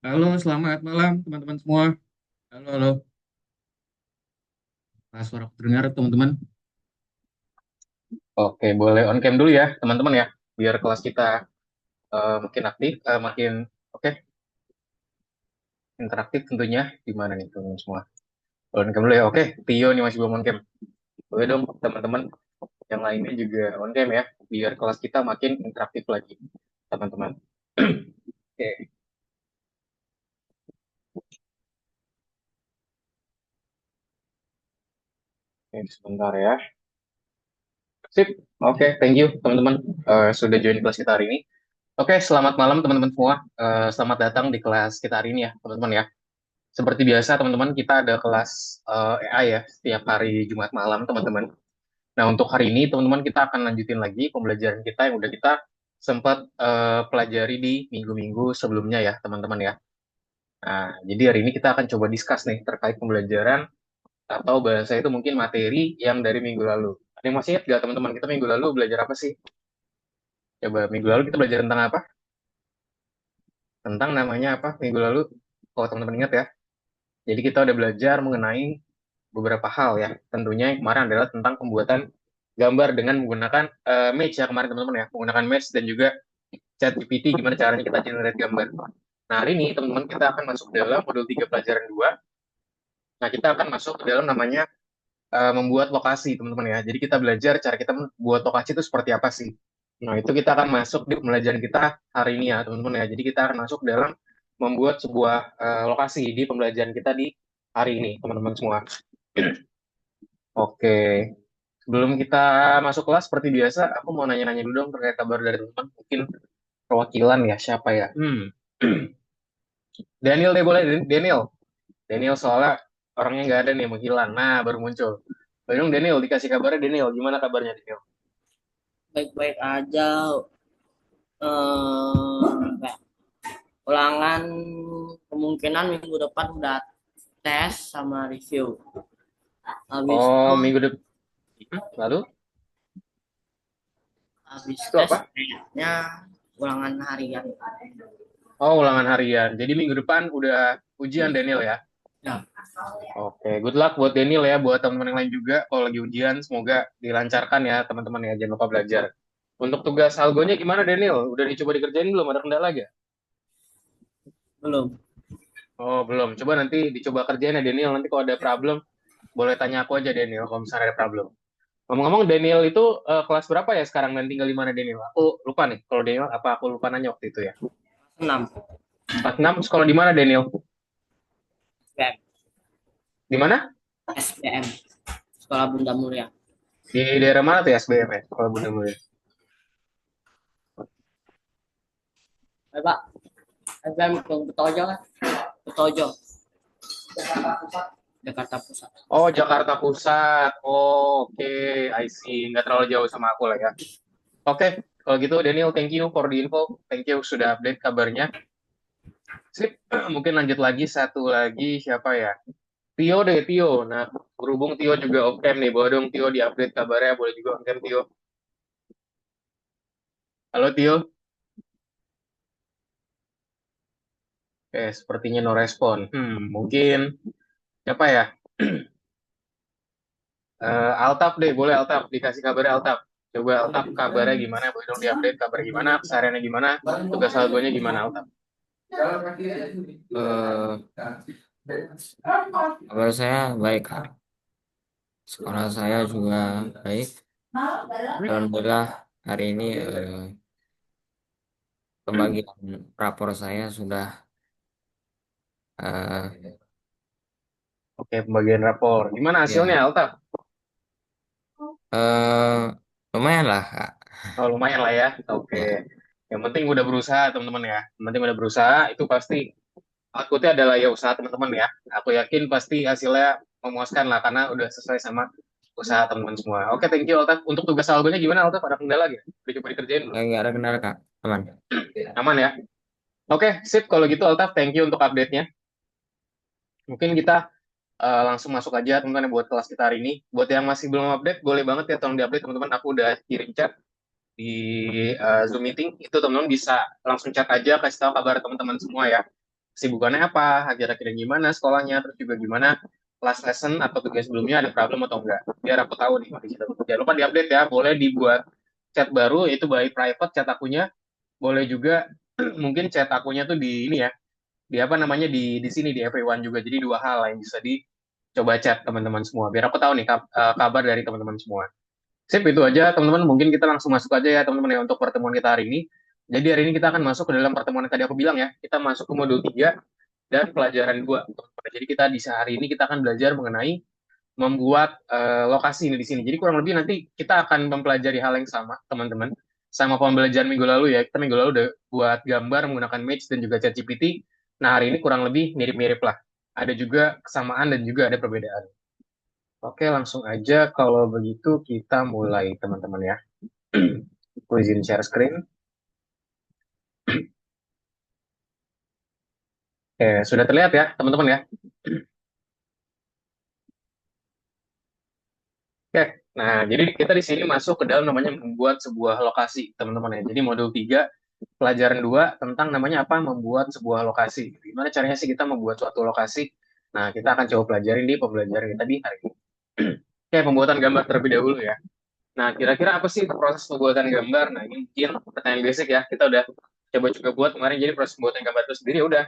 Halo, selamat malam teman-teman semua. Halo, halo. Suara aku terdengar teman-teman. Oke, boleh on cam dulu ya teman-teman ya, biar kelas kita makin aktif, makin oke, interaktif tentunya. Gimana nih teman-teman semua? On cam dulu ya. Oke, Tio nih masih belum on cam. Boleh dong teman-teman yang lainnya juga on cam ya, biar kelas kita makin interaktif lagi teman-teman. Oke, oke, sebentar ya. Sip. Oke, thank you teman-teman sudah join kelas kita hari ini. Oke, selamat malam teman-teman semua. Selamat datang di kelas kita hari ini ya, teman-teman ya. Seperti biasa, teman-teman, kita ada kelas AI ya, setiap hari Jumat malam, teman-teman. Nah, untuk hari ini, teman-teman, kita akan lanjutin lagi pembelajaran kita yang udah kita sempat pelajari di minggu-minggu sebelumnya ya, teman-teman ya. Nah, jadi hari ini kita akan coba discuss nih terkait pembelajaran atau bahasa itu mungkin materi yang dari minggu lalu. Ada yang masih ingat nggak, teman-teman, kita minggu lalu belajar apa sih? Coba minggu lalu kita belajar tentang apa? Tentang namanya apa minggu lalu? Kalau teman-teman ingat ya. Jadi kita udah belajar mengenai beberapa hal ya. Tentunya yang kemarin adalah tentang pembuatan gambar dengan menggunakan Match ya kemarin teman-teman ya, menggunakan Match dan juga ChatGPT gimana caranya kita generate gambar. Nah, hari ini teman-teman kita akan masuk ke dalam modul 3 pelajaran 2. Nah, kita akan masuk ke dalam namanya membuat lokasi teman-teman ya. Jadi kita belajar cara kita membuat lokasi itu seperti apa sih. Nah, itu kita akan masuk di pembelajaran kita hari ini ya teman-teman ya. Jadi kita akan masuk dalam membuat sebuah lokasi di pembelajaran kita di hari ini teman-teman semua. Oke, sebelum kita masuk kelas, seperti biasa, aku mau nanya-nanya dulu dong terkait kabar dari teman. Mungkin perwakilan ya, siapa ya? Daniel deh boleh, Daniel. Daniel soalnya orangnya nggak ada nih, menghilang. Nah, baru muncul. Baru dong Daniel, dikasih kabarnya Daniel. Gimana kabarnya Daniel? Baik-baik aja. Kayak ulangan kemungkinan minggu depan udah tes sama review. Habis Oh, itu minggu depan. Lalu? habis Itu tes apa? kayaknya ulangan harian. Oh, ulangan harian. Jadi minggu depan udah ujian Daniel ya? Ya, Oke, good luck buat Daniel ya, buat teman-teman yang lain juga. Kalau lagi ujian, semoga dilancarkan ya teman-teman ya. Jangan lupa belajar. Untuk tugas algonya gimana Daniel? Udah dicoba dikerjain belum? Ada kendala lagi? belum. Oh, belum. Coba nanti dicoba kerjain ya Daniel. Nanti kalau ada problem, boleh tanya aku aja Daniel kalau misalnya ada problem. Ngomong-ngomong Daniel itu kelas berapa ya sekarang dan tinggal di mana Daniel? Aku lupa nih. Kalau Daniel apa aku lupa nanya waktu itu ya. 6 Kelas 6 sekolah di mana Daniel? SBM. Di mana? SBM Sekolah Bunda Mulia. Di daerah mana tuh ya SBM ya? Kalau Bunda Mulia. Pak, SBM ke Betojo kan? Betojo, Jakarta Pusat. Oh, Jakarta Pusat. Oh, oke. I see. Nggak terlalu jauh sama aku lah ya. Oke. Kalau gitu Daniel, thank you for the info. Thank you sudah update kabarnya. Sip. Mungkin lanjut lagi. Satu lagi siapa ya? Tio deh, Tio. Nah, berhubung Tio juga off-cam nih, boleh dong Tio di-update kabarnya, boleh juga on-cam Tio. Halo Tio. Oke, sepertinya no respon. Mungkin siapa ya? Altaf deh, boleh Altaf, dikasih kabarnya Altaf. Coba Altaf kabarnya gimana, boleh dong di-update kabar gimana, kesehariannya gimana, tugas algonya gimana Altaf. Eh, Kabar saya baik, Kak. Sekolah saya juga baik. Alhamdulillah hari ini pembagian rapor saya sudah eh, Oke, pembagian rapor. Gimana hasilnya ya Altaf? eh, lumayan lah, Kak. Oh, lumayan lah ya. Oke. Ya, Yang penting udah berusaha teman-teman ya. Yang penting udah berusaha, itu pasti outputnya adalah ya usaha teman-teman ya. Aku yakin pasti hasilnya memuaskan lah karena udah sesuai sama usaha teman-teman semua. Oke, thank you Altaf. Untuk tugas algonya gimana Altaf? Ada kendala lagi? Udah coba dikerjain belum? nggak ada kendala, Kak. Aman. Aman ya? Oke, sip. Kalau gitu Altaf, thank you untuk update-nya. Mungkin kita langsung masuk aja teman-teman buat kelas kita hari ini. Buat yang masih belum update, boleh banget ya tolong diupdate teman-teman. Aku udah kirim chat di Zoom meeting. Itu teman-teman bisa langsung chat aja, kasih tahu kabar teman-teman semua ya. kesibukannya apa, akhir-akhir gimana sekolahnya, terus juga gimana last lesson atau tugas sebelumnya ada problem atau enggak. Biar aku tahu nih di situ. Jangan lupa diupdate ya, boleh dibuat chat baru itu by private chat akunnya, boleh juga mungkin chat akunnya tuh di ini ya, di apa namanya di sini di everyone juga. Jadi dua hal yang bisa dicoba chat teman-teman semua. Biar aku tahu nih kabar dari teman-teman semua. Sip, itu aja teman-teman. Mungkin kita langsung masuk aja ya teman-teman ya untuk pertemuan kita hari ini. Jadi hari ini kita akan masuk ke dalam pertemuan yang tadi aku bilang ya. Kita masuk ke modul 3 dan pelajaran 2. Jadi kita di hari ini kita akan belajar mengenai membuat lokasi ini di sini. Jadi kurang lebih nanti kita akan mempelajari hal yang sama, teman-teman. Sama pembelajaran minggu lalu ya. Kita minggu lalu udah buat gambar menggunakan Mage dan juga ChatGPT. Nah, hari ini kurang lebih mirip-mirip lah. Ada juga kesamaan dan juga ada perbedaan. Oke, langsung aja kalau begitu kita mulai, teman-teman ya. Aku izin share screen. Oke, sudah terlihat ya, teman-teman ya. Oke, nah jadi kita di sini masuk ke dalam namanya membuat sebuah lokasi, teman-teman ya. Jadi modul 3, pelajaran 2 tentang namanya apa? Membuat sebuah lokasi. Gimana caranya sih kita membuat suatu lokasi? Nah, kita akan coba pelajarin di pembelajaran kita di hari ini. Oke, pembuatan gambar terlebih dahulu ya. Nah, kira-kira apa sih proses pembuatan gambar? Nah, ini mungkin pertanyaan basic ya. Kita udah coba-coba buat kemarin. Jadi proses pembuatan gambar itu sendiri udah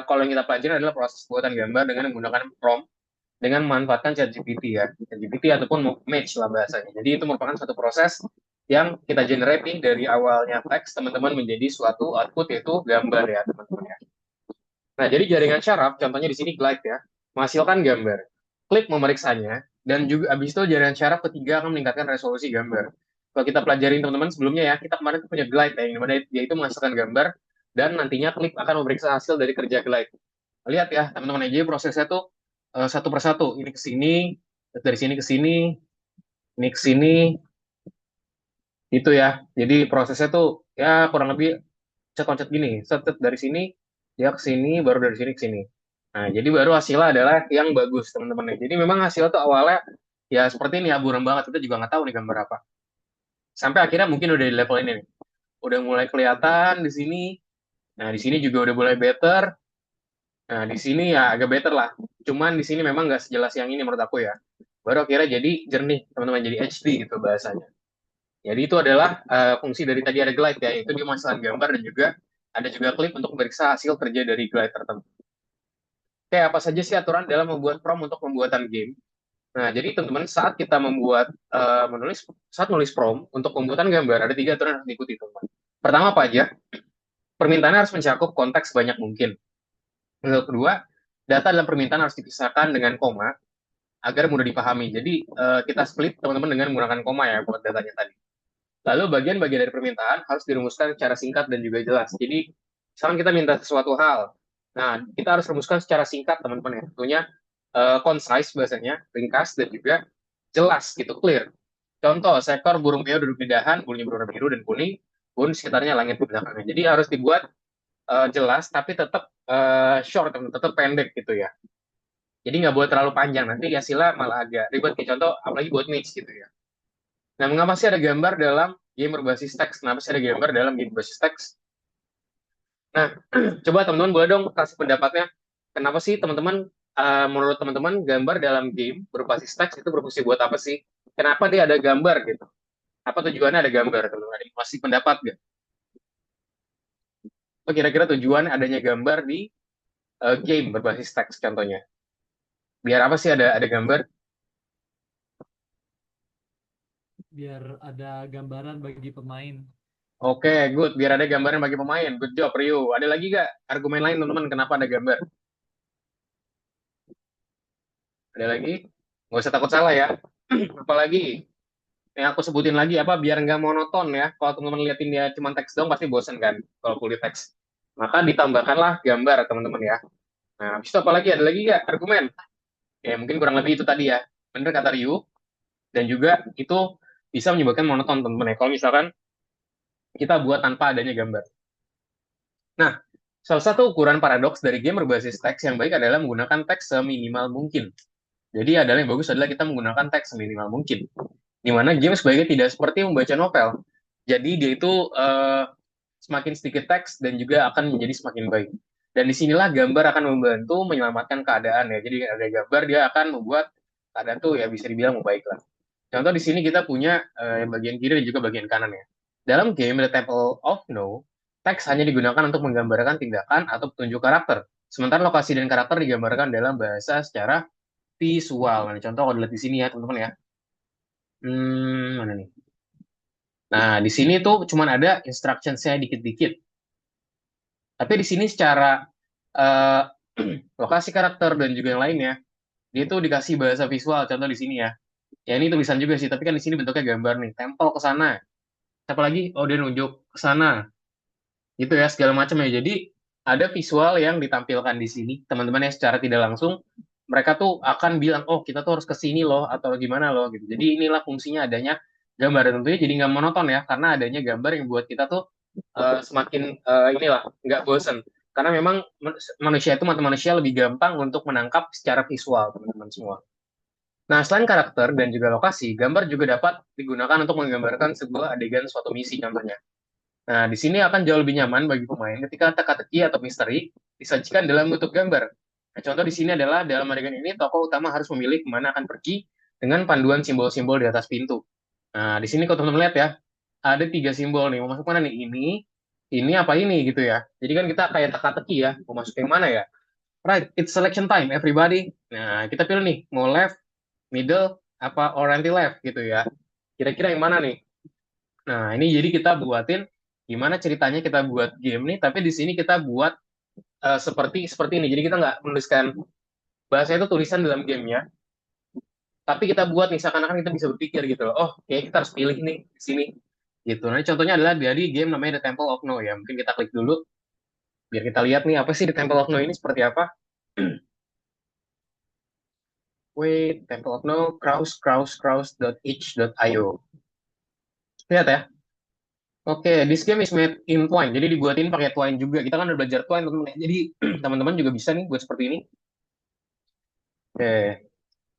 kalau yang kita pelajari adalah proses pembuatan gambar dengan menggunakan prompt dengan memanfaatkan ChatGPT ya. ChatGPT ataupun Mage lah bahasanya. Jadi itu merupakan satu proses yang kita generating dari awalnya teks teman-teman menjadi suatu output yaitu gambar ya teman-teman ya. Nah, jadi jaringan syaraf, contohnya di sini glide ya, menghasilkan gambar. Klik memeriksanya, dan juga habis itu jaringan syaraf ketiga akan meningkatkan resolusi gambar. Kalau kita pelajarin teman-teman sebelumnya ya, kita kemarin tuh punya glide ya, yang dimana dia itu menghasilkan gambar, dan nantinya klik akan memeriksa hasil dari kerja glide. Lihat ya, teman-teman, jadi prosesnya tuh satu persatu. Ini ke sini, dari sini ke sini, ini ke sini, gitu ya. Jadi prosesnya tuh ya kurang lebih konsep gini, set dari sini dia ke sini, baru dari sini ke sini. Nah, jadi baru hasilnya adalah yang bagus, teman-teman. Jadi memang hasilnya tuh awalnya ya seperti ini ya, buram banget. Kita juga nggak tahu nih gambar apa. Sampai akhirnya mungkin udah di level ini nih. Udah mulai kelihatan di sini. Nah, di sini juga udah mulai better. Nah, di sini ya agak better lah. Cuman di sini memang nggak sejelas yang ini menurut aku ya. Baru akhirnya jadi jernih, teman-teman. Jadi HD gitu bahasanya. Jadi itu adalah fungsi dari tadi ada glide ya, itu dia menghasilkan gambar dan juga ada juga klip untuk memeriksa hasil kerja dari glide tertentu. Oke, apa saja sih aturan dalam membuat prompt untuk pembuatan game? Nah, jadi teman-teman saat kita membuat saat nulis prompt untuk pembuatan gambar ada 3 aturan yang harus diikuti teman-teman. Pertama apa aja? Permintaannya harus mencakup konteks sebanyak mungkin. Yang kedua, data dalam permintaan harus dipisahkan dengan koma agar mudah dipahami. Jadi kita split teman-teman dengan menggunakan koma ya buat datanya tadi. Lalu bagian-bagian dari permintaan harus dirumuskan secara singkat dan juga jelas. Jadi, misalkan kita minta sesuatu hal, nah kita harus rumuskan secara singkat teman-teman ya. Tentunya concise bahasanya, ringkas dan juga jelas gitu, clear. Contoh, seekor burung puyuh duduk di dahan, bulunya berwarna biru dan kuning, pun sekitarnya langit di belakangnya. Jadi harus dibuat jelas, tapi tetap short, tetap pendek gitu ya. Jadi nggak boleh terlalu panjang, nanti hasilnya malah agak ribet. Kayak contoh, apalagi buat niche gitu ya. Nah, mengapa sih ada gambar dalam game berbasis teks? Kenapa sih ada gambar dalam game berbasis teks? Nah, coba teman-teman boleh dong kasih pendapatnya. Kenapa sih teman-teman, menurut teman-teman, gambar dalam game berbasis teks itu berfungsi buat apa sih? Kenapa dia ada gambar gitu? Apa tujuannya ada gambar, teman-teman? Ada masih pendapat nggak? Apa kira-kira tujuan adanya gambar di game berbasis teks contohnya? Biar apa sih ada gambar? Biar ada gambaran bagi pemain. Oke, good. Biar ada gambaran bagi pemain. Good job, Rio. Ada lagi nggak argumen lain, teman-teman, kenapa ada gambar? Ada lagi? Nggak usah takut salah ya. Apalagi yang aku sebutin lagi apa biar nggak monoton ya. Kalau teman-teman liatin dia cuma teks dong pasti bosen kan kalau kulit teks. Maka ditambahkanlah gambar teman-teman ya. Nah, habis itu apalagi ada lagi nggak argumen? Ya mungkin kurang lebih itu tadi ya. Bener kata Ryu. Dan juga itu bisa menyebabkan monoton teman-teman ya. Kalau misalkan kita buat tanpa adanya gambar. Nah, salah satu ukuran paradoks dari game berbasis teks yang baik adalah menggunakan teks seminimal mungkin. Jadi adalah yang bagus adalah kita menggunakan teks seminimal mungkin. Di mana game sebaiknya tidak seperti membaca novel. Jadi dia itu semakin sedikit teks dan juga akan menjadi semakin baik. Dan disinilah gambar akan membantu menyelamatkan keadaan ya. Jadi ada gambar dia akan membuat keadaan tuh ya bisa dibilang membaik lah. Contoh di sini kita punya bagian kiri dan juga bagian kanan ya. Dalam game The Temple of No, teks hanya digunakan untuk menggambarkan tindakan atau petunjuk karakter. Sementara lokasi dan karakter digambarkan dalam bahasa secara visual. Nah, contoh kalau dilihat di sini ya teman-teman ya. Mana nih? Nah, di sini tuh cuman ada instruction saya dikit-dikit. Tapi di sini secara eh, lokasi karakter dan juga yang lainnya, dia tuh dikasih bahasa visual. Contoh di sini ya. Ya ini tulisan juga sih, tapi kan di sini bentuknya gambar nih. Tempel ke sana. Siapa lagi? Oh, dia nunjuk ke sana. Gitu ya, segala macam ya. Jadi ada visual yang ditampilkan di sini. Teman-teman yang secara tidak langsung, mereka tuh akan bilang, oh kita tuh harus ke sini loh, atau gimana loh gitu. Jadi inilah fungsinya adanya gambar. Dan tentunya jadi nggak monoton ya, karena adanya gambar yang buat kita tuh semakin inilah, nggak bosen. Karena memang manusia itu, mata manusia lebih gampang untuk menangkap secara visual, teman-teman semua. Nah, selain karakter dan juga lokasi, gambar juga dapat digunakan untuk menggambarkan sebuah adegan suatu misi contohnya. Nah, di sini akan jauh lebih nyaman bagi pemain ketika teka-teki atau misteri disajikan dalam bentuk gambar. Nah, contoh di sini adalah dalam adegan ini tokoh utama harus memilih kemana akan pergi dengan panduan simbol-simbol di atas pintu. Nah, di sini kalau teman-teman lihat ya, ada 3 simbol nih. Mau masuk mana nih? Ini apa ini gitu ya. Jadi kan kita kayak teka-teki ya, mau masuk yang mana ya? Right, it's selection time, everybody. Nah, kita pilih nih, mau left, middle, apa or anti-left gitu ya. Kira-kira yang mana nih? Nah, ini jadi kita buatin gimana ceritanya kita buat game nih, tapi di sini kita buat seperti seperti ini. Jadi kita nggak menuliskan bahasa itu tulisan dalam gamenya, tapi kita buat nih seakan-akan kita bisa berpikir gitu loh. Oh, kayak kita harus pilih nih di sini. Gitu. Nah, ini contohnya adalah dari game namanya The Temple of No ya. Mungkin kita klik dulu biar kita lihat nih apa sih The Temple of No ini seperti apa. Wait, Temple of No, krause.itch.io. Lihat ya. Oke, this game is made in Twine. Jadi dibuatin pakai Twine juga. Kita kan udah belajar Twine, teman-teman. Jadi teman-teman juga bisa nih buat seperti ini. Oke,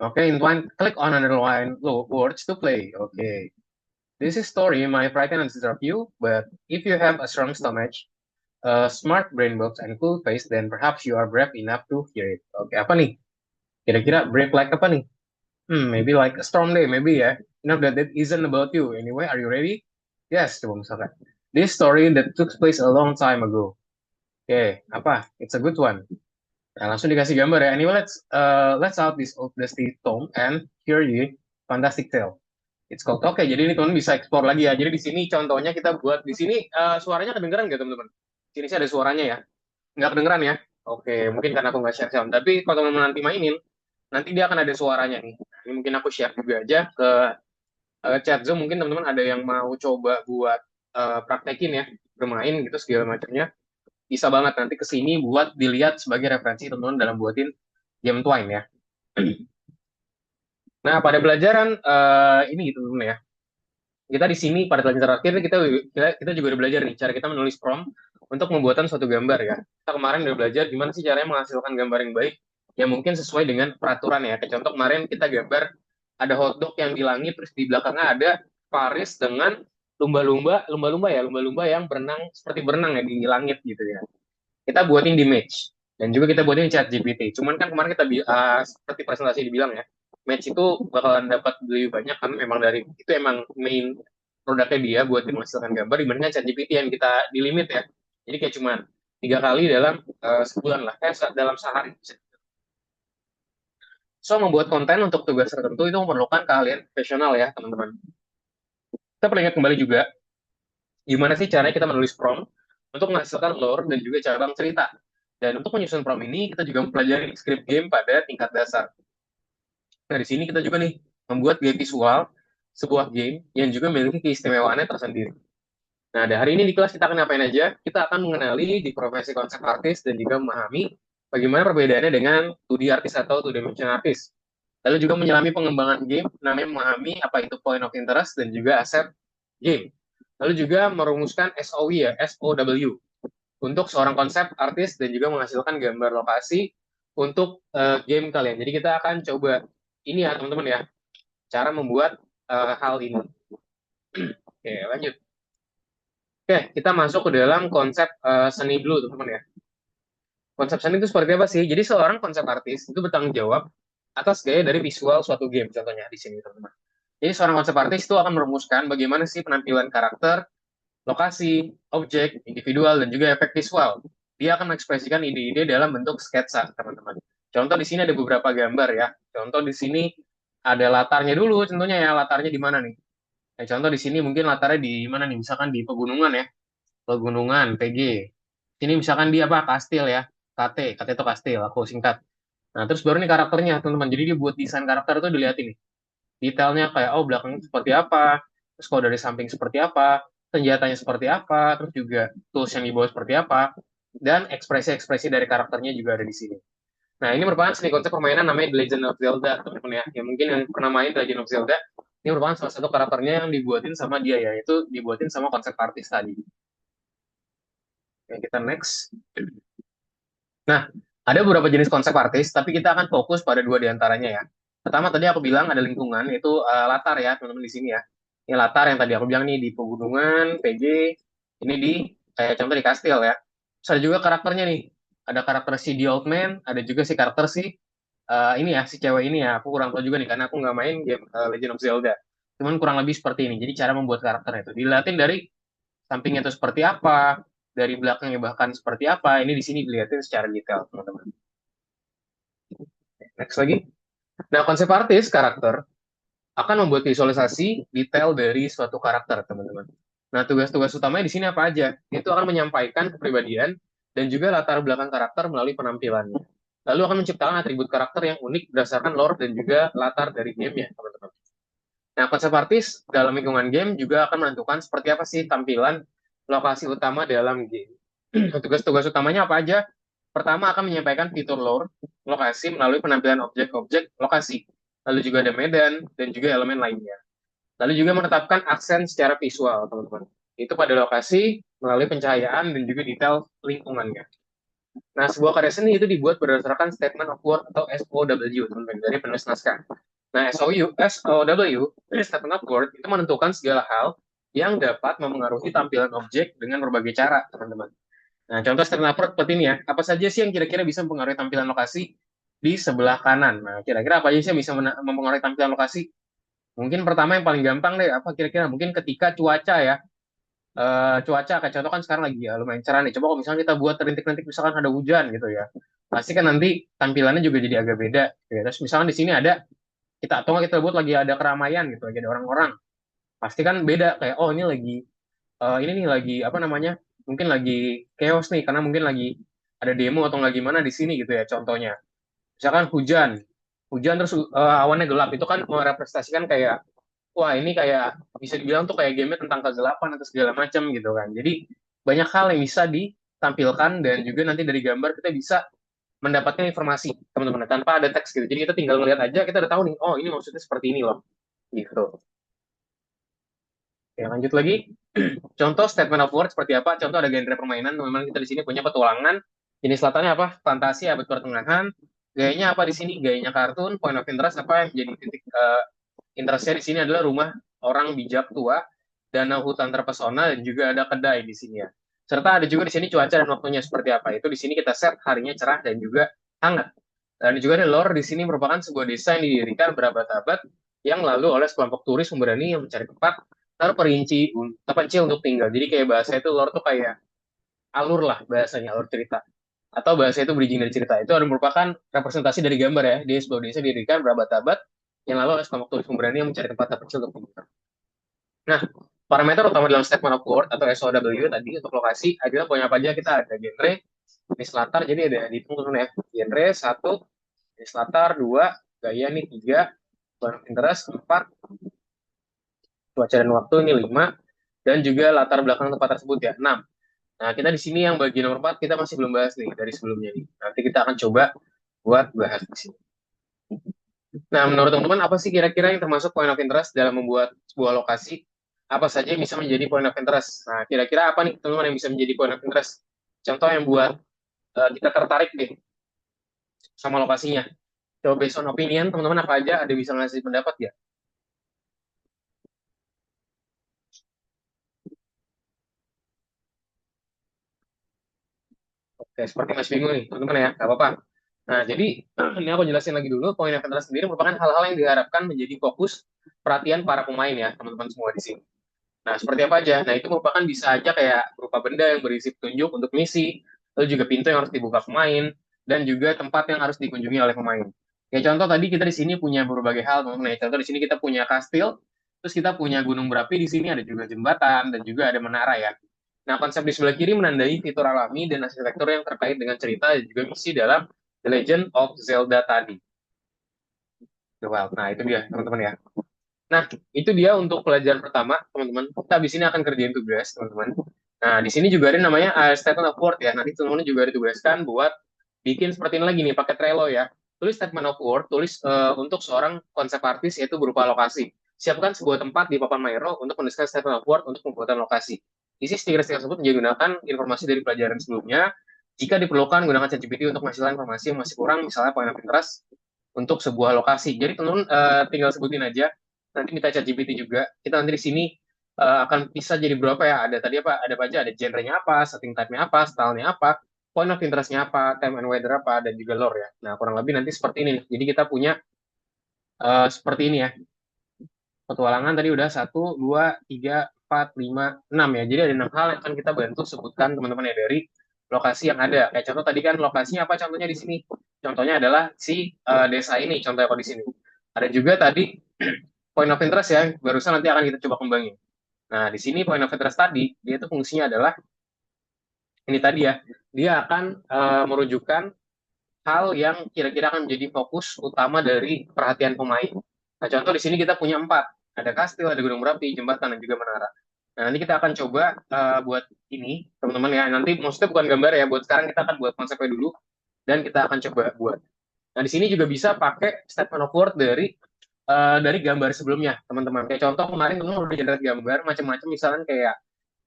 oke, in Twine, click on underline words to play. Oke, this is story might frighten and disturb you, but if you have a strong stomach, a smart brain box, and cool face, then perhaps you are brave enough to hear it. Oke, apa nih? Kira-kira brave like apa nih? Maybe like a storm day, maybe ya. Enough that isn't about you. Anyway, are you ready? Yes, coba misalkan. This story that took place a long time ago. Oke, apa? It's a good one. Nah, langsung dikasih gambar ya. Anyway, let's out this old dusty tome and hear you fantastic tale. It's called. Oke, jadi ini teman bisa explore lagi ya. Jadi di sini contohnya kita buat di sini suaranya kedengeran nggak teman-teman? Sini sih ada suaranya ya. Nggak kedengeran ya? Oke, mungkin karena aku nggak share sound. Tapi kalau teman-teman nanti mainin, nanti dia akan ada suaranya nih. Nah, ini mungkin aku share juga aja ke chat Zoom. Mungkin teman-teman ada yang mau coba buat praktekin ya, bermain gitu segala macamnya. Bisa banget nanti ke sini buat dilihat sebagai referensi teman-teman dalam buatin game Twine ya. Nah, pada pelajaran ini gitu teman-teman ya. Kita di sini pada pelajaran terakhir kita juga udah belajar nih cara kita menulis prompt untuk membuatan suatu gambar ya. Kita kemarin udah belajar gimana sih caranya menghasilkan gambar yang baik yang mungkin sesuai dengan peraturan ya. Kayak contoh kemarin kita gambar ada hotdog yang di langit terus di belakangnya ada Paris dengan lumba-lumba yang berenang seperti berenang ya di langit gitu ya. Kita buatin di Match dan juga kita buatin chat GPT. Cuman kan kemarin kita seperti presentasi dibilang ya, Match itu bakalan dapat lebih banyak karena memang dari itu emang main produknya dia buat menghasilkan gambar dibandingkan chat GPT yang kita di limit ya. Jadi kayak cuman 3 kali dalam sebulan lah, dalam sehari. So membuat konten untuk tugas tertentu itu memerlukan keahlian profesional ya teman-teman. Kita perlu ingat kembali juga gimana sih caranya kita menulis prompt untuk menghasilkan lore dan juga cabang cerita. Dan untuk menyusun prompt ini, kita juga mempelajari script game pada tingkat dasar. Nah, di sini kita juga nih membuat game visual sebuah game yang juga memiliki keistimewaannya tersendiri. Nah, di hari ini di kelas kita akan ngapain aja? Kita akan mengenali di profesi konsep artis dan juga memahami bagaimana perbedaannya dengan 2D artis atau 2D artis. Lalu juga menyelami pengembangan game, namanya memahami apa itu point of interest dan juga aset game. Lalu juga merumuskan SOW ya, SOW untuk seorang konsep artis dan juga menghasilkan gambar lokasi untuk game kalian. Jadi kita akan coba ini ya teman-teman ya, cara membuat hal ini. Oke, lanjut. Oke, kita masuk ke dalam konsep seni dulu teman-teman ya. Konsep seni itu seperti apa sih? Jadi seorang konsep artis itu bertanggung jawab atas gaya dari visual suatu game, contohnya di sini, teman-teman. Jadi seorang konsep artis itu akan merumuskan bagaimana sih penampilan karakter, lokasi, objek, individual, dan juga efek visual. Dia akan mengekspresikan ide-ide dalam bentuk sketsa, teman-teman. Contoh di sini ada beberapa gambar ya. Contoh di sini ada latarnya dulu, contohnya ya, latarnya di mana nih? Contoh di sini mungkin latarnya di mana nih? Misalkan di pegunungan ya, pegunungan, PG. Sini misalkan di apa? Kastil ya, KT itu kastil, aku singkat. Nah, terus baru nih karakternya, teman-teman. Jadi dia buat desain karakter itu dilihat ini. Detailnya kayak, oh belakangnya seperti apa, terus kalau dari samping seperti apa, senjatanya seperti apa, terus juga tools yang dibawa seperti apa, dan ekspresi-ekspresi dari karakternya juga ada di sini. Nah, ini merupakan seni konsep permainan namanya The Legend of Zelda, teman-teman ya. Yang mungkin yang pernah main The Legend of Zelda, ini merupakan salah satu karakternya yang dibuatin sama dia ya, itu dibuatin sama konsep artis tadi. Oke, kita next. Nah, ada beberapa jenis konsep artis, tapi kita akan fokus pada dua di antaranya ya. Pertama tadi aku bilang ada lingkungan, itu latar ya teman-teman di sini ya. Ini latar yang tadi aku bilang nih di pegunungan, PJ, ini di kayak contoh di kastil ya. Terus ada juga karakternya nih. Ada karakter si The Old Man, ada juga si karakter si ini ya, si cewek ini ya. Aku kurang tahu juga nih karena aku nggak main game Legend of Zelda. Cuman kurang lebih seperti ini. Jadi cara membuat karakter itu dilihatin dari sampingnya itu seperti apa, dari belakangnya bahkan seperti apa. Ini di sini dilihatin secara detail, teman-teman. Next lagi. Nah, konsep artis karakter akan membuat visualisasi detail dari suatu karakter, teman-teman. Nah, tugas-tugas utamanya di sini apa aja? Itu akan menyampaikan kepribadian dan juga latar belakang karakter melalui penampilannya. Lalu akan menciptakan atribut karakter yang unik berdasarkan lore dan juga latar dari game ya, teman-teman. Nah, konsep artis dalam lingkungan game juga akan menentukan seperti apa sih tampilan lokasi utama dalam game. Tugas-tugas utamanya apa aja? Pertama akan menyampaikan fitur lore, lokasi melalui penampilan objek-objek lokasi. Lalu juga ada medan dan juga elemen lainnya. Lalu juga menetapkan aksen secara visual, teman-teman. Itu pada lokasi melalui pencahayaan dan juga detail lingkungannya. Nah, sebuah karya seni itu dibuat berdasarkan Statement of Work atau SOW, teman-teman, dari penulis naskah. Nah, SOW, Statement of Work, itu menentukan segala hal yang dapat mempengaruhi tampilan objek dengan berbagai cara, teman-teman. Nah, contoh Statement of Work seperti ini ya. Apa saja sih yang kira-kira bisa mempengaruhi tampilan lokasi di sebelah kanan? Nah, kira-kira apa aja sih yang bisa mempengaruhi tampilan lokasi? Mungkin pertama yang paling gampang deh, apa kira-kira? Mungkin ketika cuaca ya, cuaca kayak contoh kan sekarang lagi ya lumayan cerah nih. Coba kalau misalnya kita buat rintik-rintik misalkan ada hujan gitu ya, pasti kan nanti tampilannya juga jadi agak beda. Ya. Terus misalkan di sini ada kita atau nggak kita buat lagi ada keramaian gitu, lagi ada orang-orang, pasti kan beda kayak oh ini lagi ini nih lagi apa namanya? Mungkin lagi chaos nih karena mungkin lagi ada demo atau nggak gimana di sini gitu ya contohnya. Misalkan hujan, hujan terus awannya gelap itu kan merepresentasikan kayak wah ini kayak bisa dibilang tuh kayak game tentang kegelapan atau segala macam gitu kan. Jadi banyak hal yang bisa ditampilkan dan juga nanti dari gambar kita bisa mendapatkan informasi teman-teman tanpa ada teks gitu. Jadi kita tinggal ngeliat aja kita udah tahu nih, oh ini maksudnya seperti ini loh. Gitu. Ya, lanjut lagi. Contoh statement of work seperti apa? Contoh ada genre permainan, memang kita di sini punya petualangan. Jenis latarnya apa? Fantasi abad pertengahan. Gayanya apa di sini? Gayanya kartun. Point of interest apa yang jadi titik interestnya di sini adalah rumah orang bijak tua, danau hutan terpesona, dan juga ada kedai di sini ya. Serta ada juga di sini cuaca dan waktunya seperti apa. Itu di sini kita set harinya cerah dan juga hangat. Dan juga ada lore di sini merupakan sebuah desa yang didirikan berabad-abad yang lalu oleh sekelompok turis pemberani yang mencari tempat terperinci terpencil untuk tinggal. Jadi kayak bahasa itu lore tuh kayak alur lah bahasanya, alur cerita. Atau bahasa itu berijing dari cerita. Itu ada merupakan representasi dari gambar ya. Di sebuah desa didirikan berabad-abad yang lalu oleh sekelompok turis pemberani yang mencari tempat terpencil untuk tinggal. Nah, parameter utama dalam statement of work atau SOW tadi untuk lokasi adalah punya apa aja kita ada genre, jenis latar, jadi ada dihitung dulu ya. Genre satu, jenis latar dua, gaya nih tiga, point interest empat, cuaca dan waktu ini lima, dan juga latar belakang tempat tersebut ya enam. Nah, kita di sini yang bagian nomor 4 kita masih belum bahas nih dari sebelumnya nih. Nanti kita akan coba buat bahas di sini. Nah, menurut teman-teman apa sih kira-kira yang termasuk point of interest dalam membuat sebuah lokasi? Apa saja yang bisa menjadi point of interest? Nah, kira-kira apa nih teman-teman yang bisa menjadi point of interest? Contoh yang buat kita tertarik deh sama lokasinya. Coba based on opinion, teman-teman apa aja ada bisa ngasih pendapat ya? Oke, seperti Mas bingung nih, teman-teman ya, nggak apa-apa. Nah, jadi ini aku jelasin lagi dulu, point of interest sendiri merupakan hal-hal yang diharapkan menjadi fokus perhatian para pemain ya, teman-teman semua di sini. Nah, seperti apa aja? Nah, itu merupakan bisa aja kayak berupa benda yang berisi petunjuk untuk misi, lalu juga pintu yang harus dibuka pemain, dan juga tempat yang harus dikunjungi oleh pemain. Kayak contoh tadi kita di sini punya berbagai hal, teman-teman. Nah, contoh di sini kita punya kastil, terus kita punya gunung berapi di sini, ada juga jembatan, dan juga ada menara ya. Nah, konsep di sebelah kiri menandai fitur alami dan arsitektur yang terkait dengan cerita dan juga misi dalam The Legend of Zelda tadi. Nah, itu dia, teman-teman ya. Nah, itu dia untuk pelajaran pertama, teman-teman. Kita habis ini akan kerjain tugas, teman-teman. Nah, di sini juga ada namanya statement of work ya. Nanti teman-teman juga ditugaskan buat bikin seperti ini lagi nih, pakai Trello ya. Tulis statement of work, tulis untuk seorang konsep artis, yaitu berupa lokasi. Siapkan sebuah tempat di papan Mairo untuk menuliskan statement of work untuk pembuatan lokasi. Isi stiker-stiker tersebut menggunakan informasi dari pelajaran sebelumnya. Jika diperlukan, gunakan ChatGPT untuk menghasilkan informasi yang masih kurang, misalnya point of interest untuk sebuah lokasi. Jadi teman-teman tinggal sebutin aja, nanti minta ChatGPT juga. Kita nanti di sini akan bisa jadi berapa ya? Ada tadi apa? Ada apa aja? Ada genre-nya apa, setting type-nya apa, style-nya apa, point of interest-nya apa, time and weather apa, dan juga lore ya. Nah, kurang lebih nanti seperti ini nih. Jadi kita punya seperti ini ya. Petualangan tadi udah 1, 2, 3, 4, 5, 6 ya. Jadi ada 6 hal yang akan kita bantu sebutkan teman-teman ya dari lokasi yang ada. Kayak contoh tadi kan lokasinya apa contohnya di sini? Contohnya adalah si desa ini, contohnya kalau di sini. Ada juga tadi point of interest ya, barusan nanti akan kita coba kembangin. Nah, di sini point of interest tadi, dia itu fungsinya adalah ini tadi ya, dia akan merujukkan hal yang kira-kira akan menjadi fokus utama dari perhatian pemain. Nah, contoh di sini kita punya 4. Ada kastil, ada gunung berapi, jembatan, dan juga menara. Nah, nanti kita akan coba buat ini, teman-teman ya. Nanti maksudnya bukan gambar ya, buat sekarang kita akan buat konsepnya dulu, dan kita akan coba buat. Nah, di sini juga bisa pakai statement of work dari gambar sebelumnya, teman-teman. Kayak contoh kemarin teman udah generate gambar macam-macam, misalnya kayak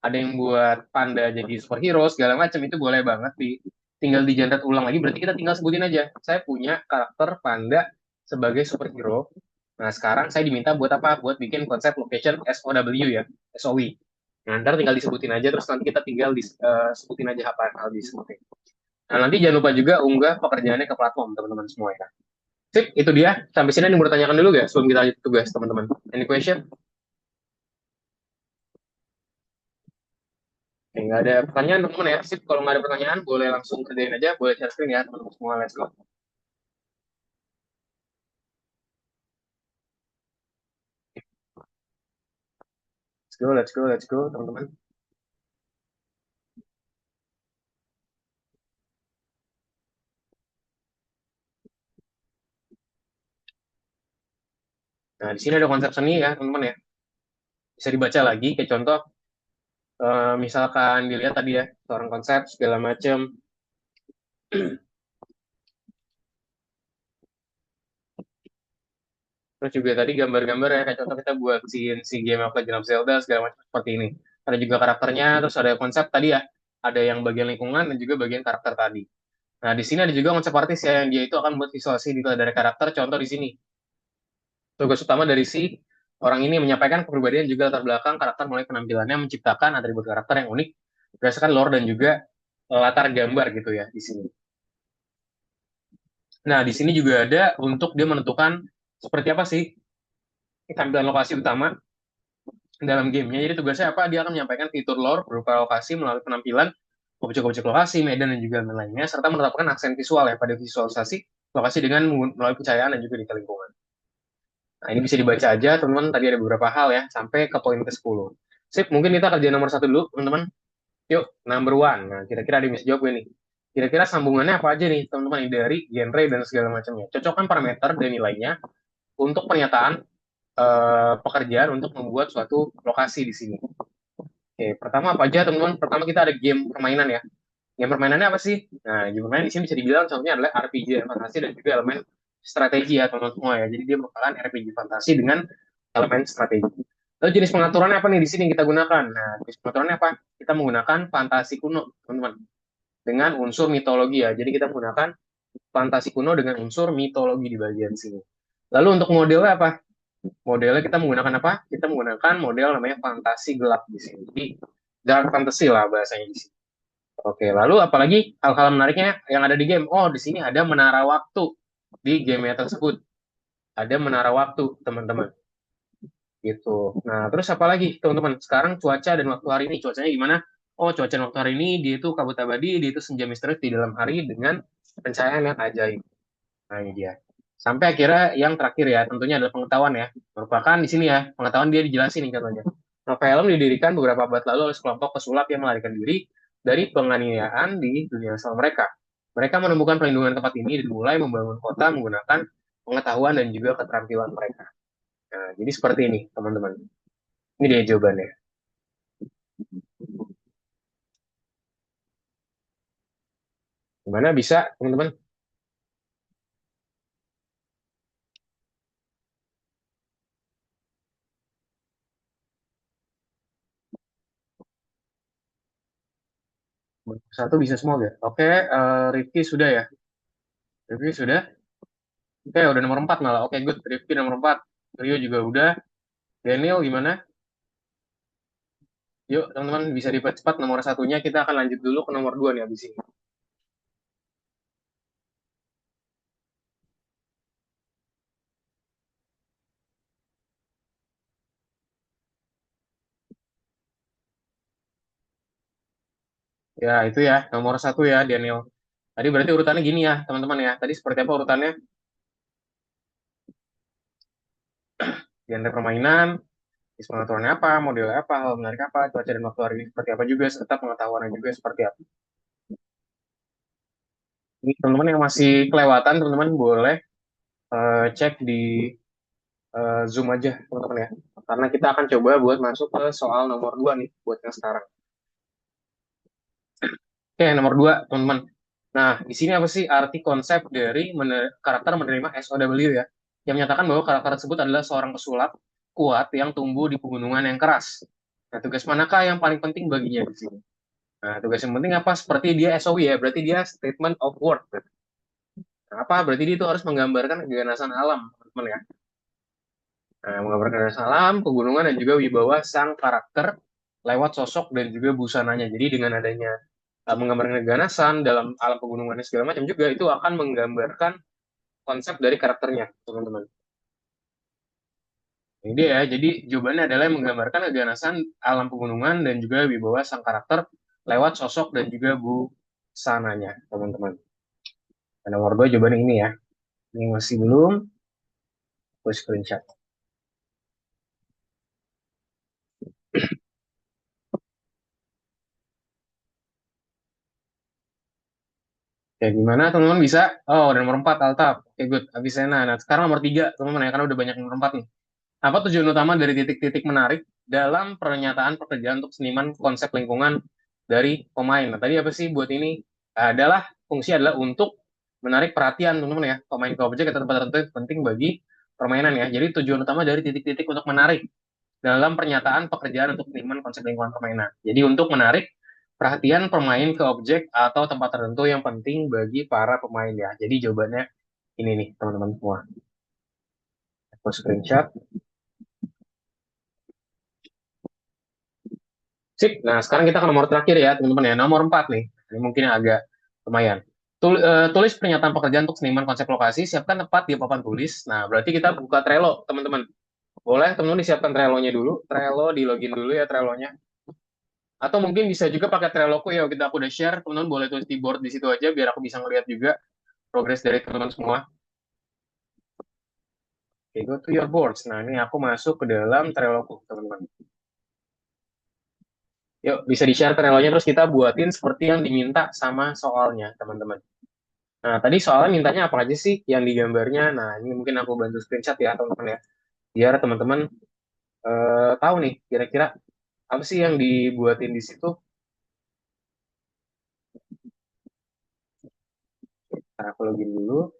ada yang buat panda jadi superhero segala macam, itu boleh banget tinggal di generate ulang lagi. Berarti kita tinggal sebutin aja, saya punya karakter panda sebagai superhero. Nah, sekarang saya diminta buat apa? Buat bikin konsep location SOW ya, SOW. Nah, ntar tinggal disebutin aja, terus nanti kita tinggal sebutin aja apa yang harus disebutin. Nah, nanti jangan lupa juga unggah pekerjaannya ke platform, teman-teman semua ya. Sip, itu dia. Sampai sini ada yang mau ditanyakan dulu gak sebelum kita lanjut tugas, teman-teman? Any question? Oke, nggak ada pertanyaan, teman-teman ya. Sip, kalau nggak ada pertanyaan, boleh langsung kerjain aja. Boleh share screen ya, teman-teman semua. Let's go. Let's go, let's go, teman-teman. Nah, di sini ada konsep seni ya, teman-teman ya. Bisa dibaca lagi, kayak contoh, misalkan dilihat tadi ya, seorang konsep, segala macam. Terus juga tadi gambar-gambar ya, kayak contoh kita buat si game of Legend of Zelda, segala macam seperti ini. Ada juga karakternya, terus ada konsep tadi ya, ada yang bagian lingkungan dan juga bagian karakter tadi. Nah, di sini ada juga konsep artis ya, yang dia itu akan buat visualisasi detail dari karakter. Contoh di sini, tugas utama dari si orang ini menyampaikan kepribadian juga latar belakang karakter mulai penampilannya, menciptakan atribut karakter yang unik berdasarkan lore dan juga latar gambar gitu ya di sini. Nah, di sini juga ada untuk dia menentukan seperti apa sih tampilan lokasi utama dalam gamenya. Jadi tugasnya apa? Dia akan menyampaikan fitur lore berupa lokasi melalui penampilan, objek-objek lokasi, medan, dan juga lain-lainnya, serta menetapkan aksen visual ya pada visualisasi lokasi dengan melalui pencahayaan dan juga detail lingkungan. Nah, ini bisa dibaca aja, teman-teman. Tadi ada beberapa hal ya, sampai ke poin ke-10. Sip, mungkin kita kerja nomor 1 dulu, teman-teman. Yuk, number 1. Nah, kira-kira ada yang bisa jawab ini. Kira-kira sambungannya apa aja nih, teman-teman, dari genre dan segala macamnya. Cocokkan parameter dan nilainya untuk pernyataan pekerjaan untuk membuat suatu lokasi di sini. Oke, pertama apa aja, teman-teman? Pertama kita ada game permainan ya. Game permainannya apa sih? Nah, game permainan di sini bisa dibilang contohnya adalah RPG fantasi dan juga elemen strategi ya, teman-teman semua ya. Jadi dia merupakan RPG fantasi dengan elemen strategi. Lalu jenis pengaturannya apa nih di sini kita gunakan? Nah, jenis pengaturannya apa? Kita menggunakan fantasi kuno, teman-teman. Dengan unsur mitologi ya. Jadi kita menggunakan fantasi kuno dengan unsur mitologi di bagian sini. Lalu untuk modelnya apa? Modelnya kita menggunakan apa? Kita menggunakan model namanya fantasi gelap di sini. Jadi dark fantasy lah bahasanya di sini. Oke, lalu apalagi hal-hal menariknya yang ada di game? Oh, di sini ada menara waktu di game tersebut. Ada menara waktu, teman-teman. Gitu. Nah, terus apa lagi, teman-teman? Sekarang cuaca dan waktu hari ini, cuacanya gimana? Oh, cuaca dan waktu hari ini dia itu kabut abadi, dia itu senja misterius di dalam hari dengan pencahayaan yang ajaib. Nah, ini dia. Sampai akhirnya yang terakhir ya, tentunya adalah pengetahuan ya. Merupakan di sini ya, pengetahuan dia dijelasin nih katanya. Novel didirikan beberapa abad lalu oleh sekelompok pesulap yang melarikan diri dari penganiayaan di dunia asal mereka. Mereka menemukan perlindungan tempat ini dan mulai membangun kota menggunakan pengetahuan dan juga keterampilan mereka. Nah, jadi seperti ini, teman-teman. Ini dia jawabannya. Gimana bisa, teman-teman? Satu bisa semua ya. Oke, Rifki sudah ya. Rifki sudah. Oke, udah nomor 4 malah. Oke, good. Rifki nomor 4. Rio juga udah. Daniel gimana? Yuk, teman-teman bisa dipercepat nomor satunya. Kita akan lanjut dulu ke nomor 2 nih abis ini. Ya, itu ya. Nomor satu ya, Daniel. Tadi berarti urutannya gini ya, teman-teman ya. Tadi seperti apa urutannya? Genre permainan, jenis pengetahuannya apa, modelnya apa, hal menarik apa, cuaca dan waktu hari ini seperti apa juga, serta pengetahuannya juga seperti apa. Ini teman-teman yang masih kelewatan, teman-teman boleh cek di Zoom aja, teman-teman ya. Karena kita akan coba buat masuk ke soal nomor 2 nih, buat yang sekarang. Oke, nomor 2, teman-teman. Nah, di sini apa sih arti konsep dari karakter menerima SOW ya? Yang menyatakan bahwa karakter tersebut adalah seorang pesulap kuat yang tumbuh di pegunungan yang keras. Nah, tugas manakah yang paling penting baginya di sini? Nah, tugas yang penting apa? Seperti dia SOW ya, berarti dia statement of work. Nah, apa? Berarti dia itu harus menggambarkan keganasan alam, teman-teman ya. Nah, menggambarkan keganasan alam, pegunungan, dan juga wibawa sang karakter lewat sosok dan juga busananya. Jadi dengan adanya menggambarkan keganasan dalam alam pegunungan dan segala macam juga itu akan menggambarkan konsep dari karakternya, teman-teman. Ini dia ya, jadi jawabannya adalah menggambarkan keganasan alam pegunungan dan juga wibawa sang karakter lewat sosok dan juga busananya, teman-teman. Dan nomor 2 jawabannya ini ya. Ini masih belum, gue screenshot. Ya gimana teman-teman bisa? Oh, udah nomor 4 Altaf. Oke, good. Avicenna. Nah, sekarang nomor 3 teman-teman ya, karena udah banyak nomor 4 nih. Apa tujuan utama dari titik-titik menarik dalam pernyataan pekerjaan untuk seniman konsep lingkungan dari pemain? Nah, tadi apa sih buat ini? Adalah fungsi adalah untuk menarik perhatian teman-teman ya. Pemain ke objek atau tempat tertentu penting bagi permainan ya. Jadi tujuan utama dari titik-titik untuk menarik dalam pernyataan pekerjaan untuk seniman konsep lingkungan permainan. Jadi untuk menarik perhatian pemain ke objek atau tempat tertentu yang penting bagi para pemain ya. Jadi jawabannya ini nih teman-teman semua. Aku screenshot. Sip. Nah, sekarang kita ke nomor terakhir ya, teman-teman ya. Nomor 4 nih. Ini mungkin yang agak lumayan. Tulis pernyataan pekerjaan untuk seniman konsep lokasi, siapkan tempat di papan tulis. Nah, berarti kita buka Trello, teman-teman. Boleh, teman-teman disiapkan Trello-nya dulu. Trello, di login dulu ya Trello-nya. Atau mungkin bisa juga pakai Trello-ku ya, aku udah share. Teman-teman boleh tulis di board di situ aja, biar aku bisa ngeliat juga progres dari teman-teman semua. Oke, go to your boards. Nah, ini aku masuk ke dalam Trello-ku, teman-teman. Yuk, bisa di-share Trello-nya, terus kita buatin seperti yang diminta sama soalnya, teman-teman. Nah, tadi soalnya mintanya apa aja sih yang digambarnya? Nah, ini mungkin aku bantu screenshot ya, teman-teman ya. Biar teman-teman tahu nih, kira-kira apa sih yang dibuatin di situ. Ntar aku login dulu.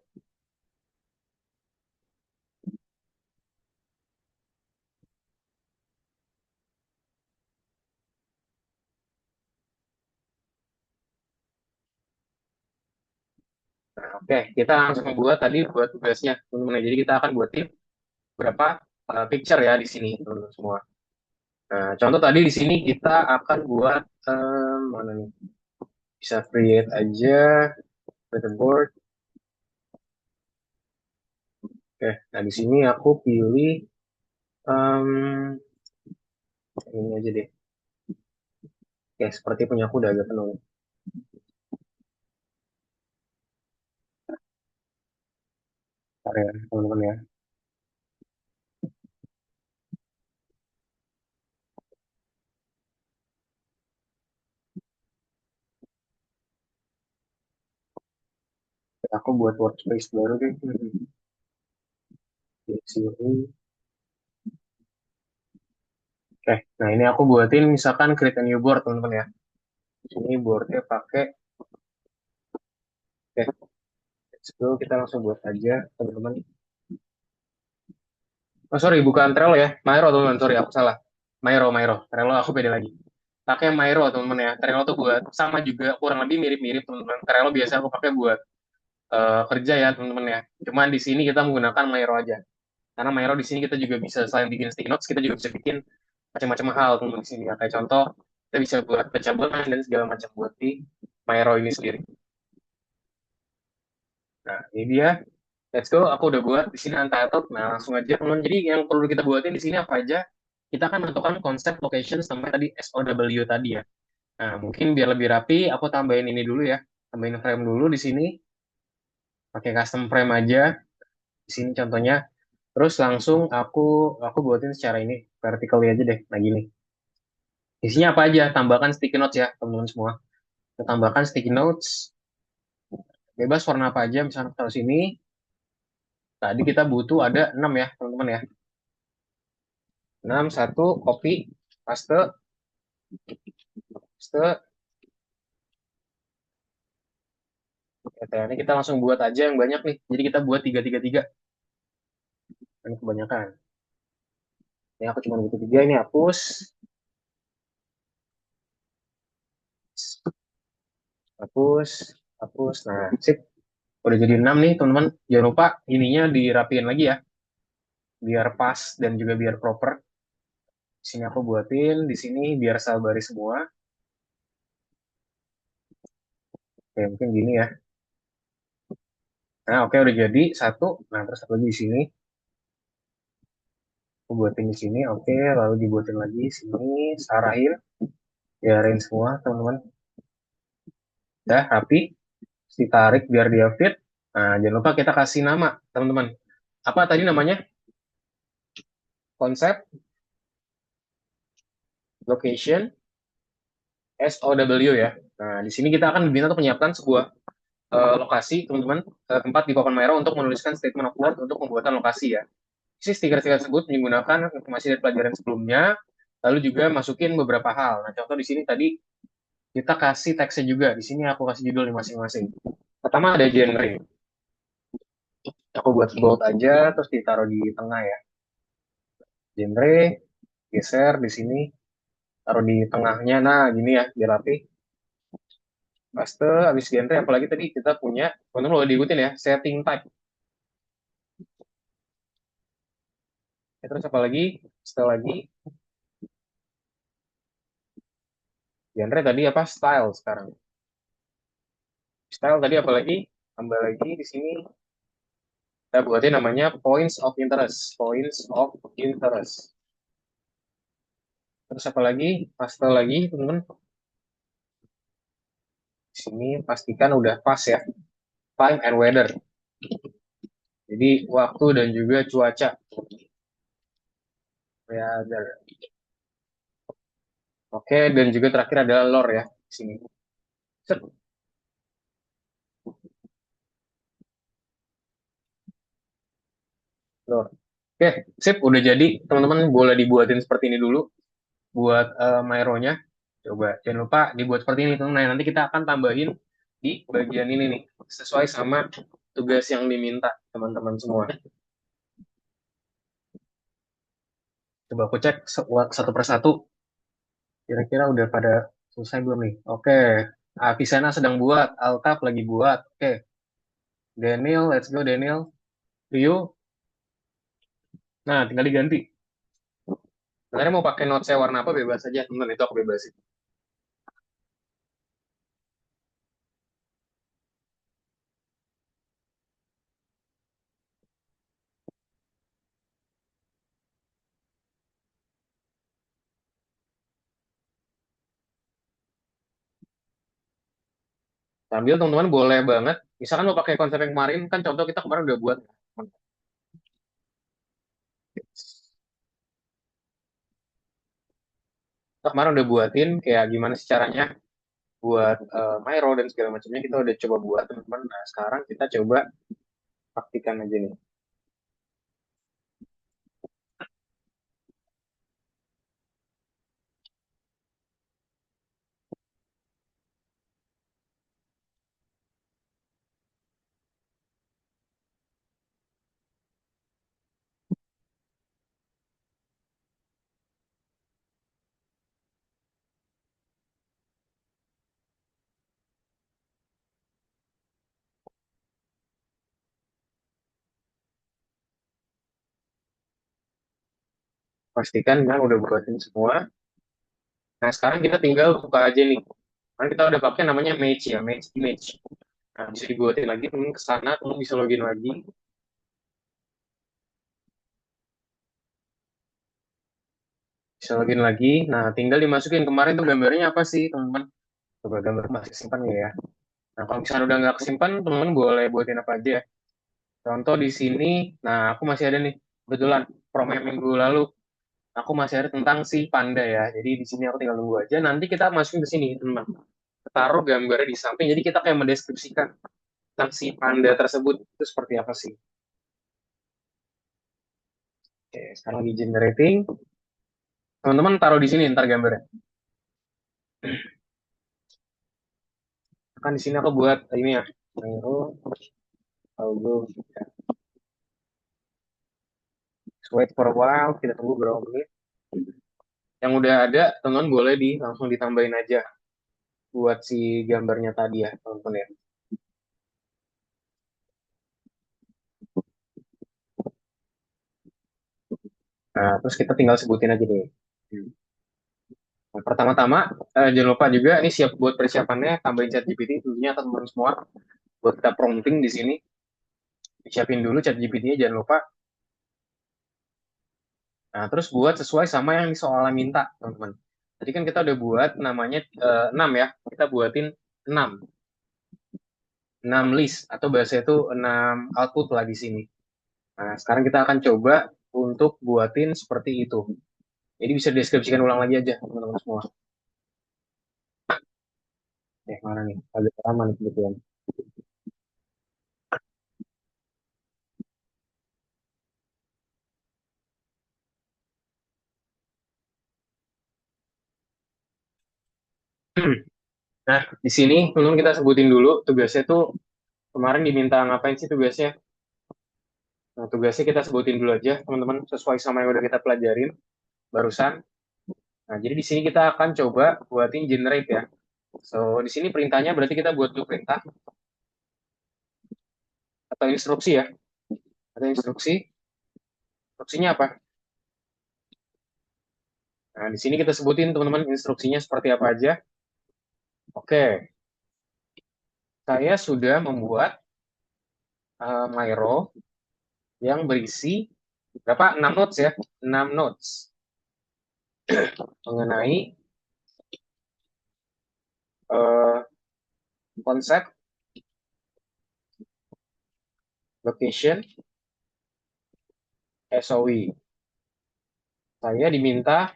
Nah, oke, kita langsung buat tadi buat tugasnya, teman-teman. Jadi kita akan buatin beberapa picture ya di sini, teman-teman semua. Nah, contoh tadi di sini kita akan buat mana nih? Bisa create aja, create a board. Oke, nah di sini aku pilih em, ini aja deh. Oke, seperti punya aku udah agak penuh. Bentar ya, teman-teman ya. Aku buat workspace baru deh. Di sini. Oke, nah ini aku buatin misalkan create a new board teman-teman ya. Ini boardnya pakai, oke, let's go, kita langsung buat aja teman-teman. Oh sorry, bukan Trello ya, Miro teman-teman, sorry aku salah. Miro, Trello aku beda lagi. Pakai Miro teman-teman ya. Trello tuh buat sama juga kurang lebih mirip-mirip teman-teman. Trello biasa aku pakai buat kerja ya teman-teman ya. Cuman di sini kita menggunakan Miro aja. Karena Miro di sini kita juga bisa selain bikin sticky notes, kita juga bisa bikin macam-macam hal teman-teman di sini ya. Kayak contoh, kita bisa buat pecabulan dan segala macam buat di Miro ini sendiri. Nah, ini dia. Let's go. Aku udah buat di sini untitled. Nah, langsung aja teman. Jadi yang perlu kita buatin di sini apa aja? Kita akan menentukan konsep location sampai tadi SOW tadi ya. Nah, mungkin biar lebih rapi, aku tambahin ini dulu ya. Tambahin frame dulu di sini. Pakai custom frame aja. Di sini contohnya. Terus langsung aku buatin secara ini. Vertically aja deh. Nah, gini. Isinya apa aja? Tambahkan sticky notes ya, teman-teman semua. Kita tambahkan sticky notes. Bebas warna apa aja. Misalnya taruh sini. Tadi kita butuh ada 6 ya, teman-teman ya. 6 satu, copy, paste, paste. Ini kita langsung buat aja yang banyak nih. Jadi kita buat 3 3 3. Ini kebanyakan. Ini aku cuma butuh 3, ini hapus. Hapus, hapus. Nah, sip. Udah jadi 6 nih, teman-teman. Jangan lupa ininya dirapiin lagi ya. Biar pas dan juga biar proper. Di sini aku buatin, di sini biar baris semua. Oke, mungkin gini ya. Nah, oke udah jadi satu. Nah, terus satu lagi di sini. Aku buatin di sini, oke. Lalu dibuatin lagi di sini. Sarahin, biarin semua, teman-teman. Udah rapi. Ditarik biar dia fit. Nah, jangan lupa kita kasih nama, teman-teman. Apa tadi namanya? Konsep, location, SOW ya. Nah, di sini kita akan diminta untuk menyiapkan sebuah lokasi, teman-teman, tempat di Papan Merah untuk menuliskan statement of work untuk pembuatan lokasi ya. Isi stiker-stiker tersebut menggunakan informasi dari pelajaran sebelumnya, lalu juga masukin beberapa hal. Nah, contoh di sini tadi kita kasih teksnya juga. Di sini aku kasih judul di masing-masing. Pertama ada genre. Aku buat bold aja, terus ditaruh di tengah ya. Genre, geser di sini, taruh di tengahnya. Nah, gini ya, biar rapi. Paste, habis genre, apalagi tadi kita punya, teman-teman boleh diikutin ya, setting type. Ya, terus apa lagi? Setelah lagi, genre tadi apa? Style sekarang. Style tadi apa lagi? Tambah lagi di sini, kita buatin namanya points of interest. Points of interest. Terus apa lagi? Paste lagi, teman-teman. Di sini pastikan udah pas ya. Time and weather. Jadi waktu dan juga cuaca. Weather. Oke, dan juga terakhir adalah lore ya di sini. Set, lore. Oke, sip, udah jadi. Teman-teman boleh dibuatin seperti ini dulu buat Mairo-nya. Coba, jangan lupa dibuat seperti ini, teman-teman. Nah, nanti kita akan tambahin di bagian ini nih, sesuai sama tugas yang diminta teman-teman semua. Coba aku cek satu persatu. Kira-kira udah pada selesai belum nih? Oke, Avisana sedang buat, Altaf lagi buat. Oke, Daniel, let's go Daniel. Rio, nah tinggal diganti. Sebenarnya mau pakai notes saya warna apa bebas aja, teman itu aku bebasin. Sambil teman-teman boleh banget, misalkan lo pakai konsep yang kemarin, kan contoh kita kemarin udah buat. Kita kemarin udah buatin kayak gimana sih caranya buat Myro dan segala macamnya kita udah coba buat teman-teman. Nah sekarang kita coba praktikan aja nih. Pastikan kan udah buatin semua. Nah sekarang kita tinggal buka aja nih. Kan kita udah pakai namanya Match ya, Match Image. Nah bisa dibuatin lagi, teman ke sana, teman bisa login lagi. Bisa login lagi. Nah tinggal dimasukin kemarin tuh gambarnya apa sih teman-teman? Coba gambar masih simpan nggak ya? Nah kalau misalnya udah nggak kesimpan, teman-teman boleh buatin apa aja. Contoh di sini, nah aku masih ada nih, kebetulan from yang minggu lalu, aku masih ada tentang si panda ya. Jadi di sini aku tinggal nunggu aja. Nanti kita masukin ke sini, teman. Taruh gambarnya di samping. Jadi kita kayak mendeskripsikan tentang si panda tersebut itu seperti apa sih. Oke, sekarang lagi generating. Teman-teman taruh di sini ntar gambarnya. Kan di sini aku buat ini ya. Aero, logo. Wait for a while. Kita tunggu berapa menit. Yang udah ada, teman-teman boleh langsung ditambahin aja buat si gambarnya tadi ya, teman-teman ya. Nah, terus kita tinggal sebutin aja deh. Nah, pertama-tama, jangan lupa juga ini siap buat persiapannya, tambahin ChatGPT tentunya teman-teman semua buat kita prompting di sini. Siapin dulu ChatGPT-nya jangan lupa. Nah, terus buat sesuai sama yang soalnya minta, teman-teman. Tadi kan kita udah buat namanya 6 ya. Kita buatin 6. 6 list atau bahasa itu 6 output lah di sini. Nah, sekarang kita akan coba untuk buatin seperti itu. Jadi bisa deskripsikan ulang lagi aja, teman-teman semua. Mana nih? Agak lama nih kebetulan. Nah, di sini teman-teman kita sebutin dulu tugasnya tuh kemarin diminta ngapain sih tugasnya? Nah, tugasnya kita sebutin dulu aja, teman-teman, sesuai sama yang udah kita pelajarin barusan. Nah, jadi di sini kita akan coba buatin generate ya. So, di sini perintahnya berarti kita buat dulu perintah atau instruksi ya. Ada instruksi. Instruksinya apa? Nah, di sini kita sebutin teman-teman instruksinya seperti apa aja. Oke, saya sudah membuat Myro yang berisi berapa? 6 notes ya. 6 notes mengenai eh, konsep, location, SOE. Saya diminta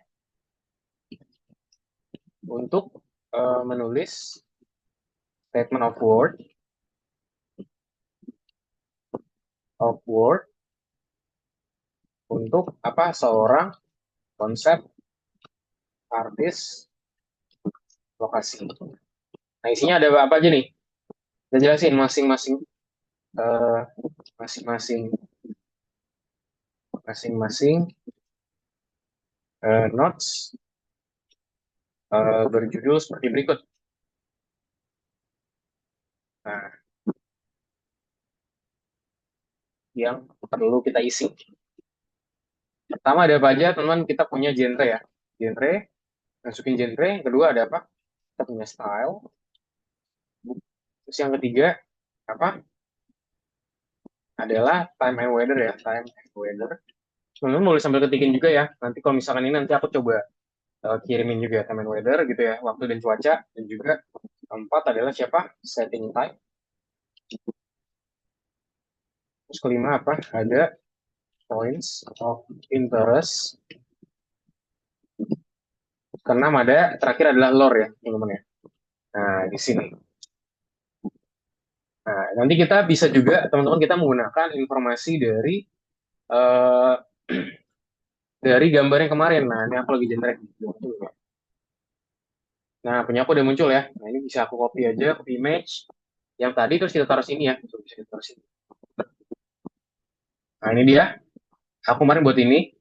untuk menulis statement of word untuk apa seorang konsep artis lokasi. Nah isinya ada apa aja nih? Kita jelasin masing-masing eh, masing-masing masing-masing notes berjudul seperti berikut. Nah, yang perlu kita isi. Pertama ada apa aja, teman-teman? Kita punya genre ya. Genre, masukin genre. Yang kedua ada apa? Kita punya style. Terus yang ketiga apa? Adalah time and weather ya, time and weather. Teman-teman boleh sambil ketikin juga ya. Nanti kalau misalkan ini nanti aku coba kirimin juga time and weather gitu ya, waktu dan cuaca dan juga Keempat adalah siapa? Setting type. Terus kelima apa? Ada points of interest. Keenam ada, terakhir adalah lore ya, teman-teman ya. Nah, di sini. Nah, nanti kita bisa juga, teman-teman, kita menggunakan informasi eh, dari gambar yang kemarin. Nah, ini aku lagi generate. Nah, punya aku udah muncul ya. Nah, ini bisa aku copy aja, copy image. Yang tadi terus kita taruh sini ya. Bisa kita taruh sini. Nah, ini dia. Aku kemarin buat ini.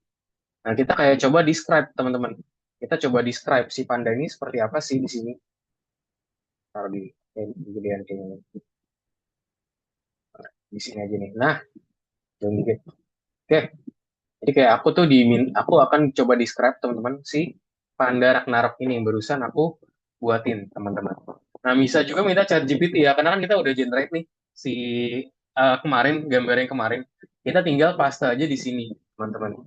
Nah, kita kayak coba describe, teman-teman. Kita coba describe si panda ini seperti apa sih di sini. Taruh di gedean kayaknya. Di sini aja nih. Nah, jangan dikit. Oke, jadi kayak aku tuh aku akan coba describe teman-teman si panda Ragnarok ini yang barusan aku buatin teman-teman. Nah bisa juga minta chat GPT ya, karena kan kita udah generate nih si kemarin gambar yang kemarin. Kita tinggal paste aja di sini teman-teman.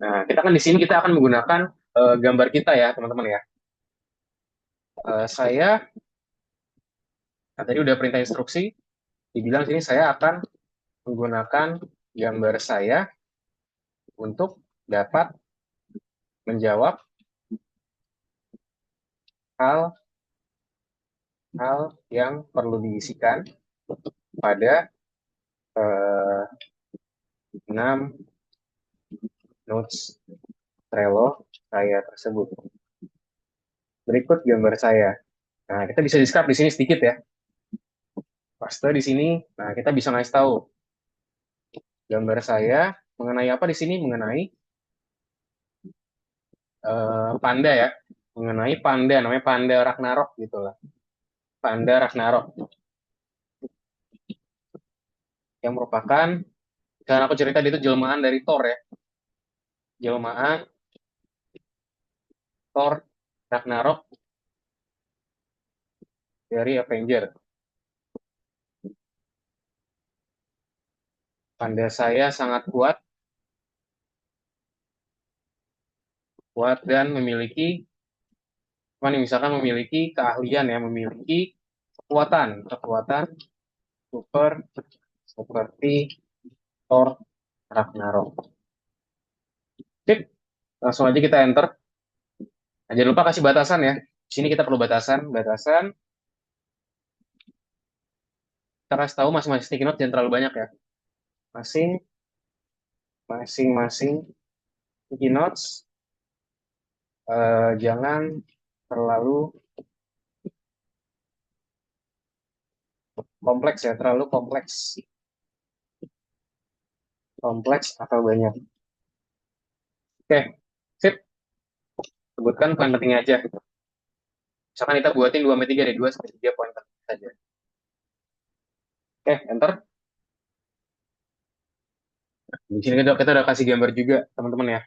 Nah kita kan di sini kita akan menggunakan gambar kita ya teman-teman ya. Saya tadi udah perintah instruksi, dibilang sini saya akan menggunakan gambar saya untuk dapat menjawab hal hal yang perlu diisikan pada 6 notes Trello saya tersebut. Berikut gambar saya. Nah, kita bisa describe di sini sedikit ya. Paste di sini. Nah, kita bisa ngasih tahu gambar saya mengenai apa di sini, mengenai panda ya. Mengenai panda, namanya panda Ragnarok gitu lah. Panda Ragnarok. Yang merupakan, karena aku cerita itu jelmaan dari Thor ya. Jelmaan Thor Ragnarok dari Avenger. Panda saya sangat kuat, dan memiliki, apa nih, misalkan memiliki keahlian ya, memiliki kekuatan super seperti Thor Ragnarok. Sip, langsung aja kita enter. Nah, jangan lupa kasih batasan ya. Di sini kita perlu batasan. Kita kasih tahu masing-masing sticky note jangan terlalu banyak ya. Masing-masing sticky notes jangan terlalu kompleks ya, terlalu kompleks atau banyak. Oke, sip. Sebutkan poin pentingnya aja. Misalkan kita buatin 2-3 deh, 2-3 poin penting saja. Oke, enter. Di sini kita udah kasih gambar juga, teman-teman ya.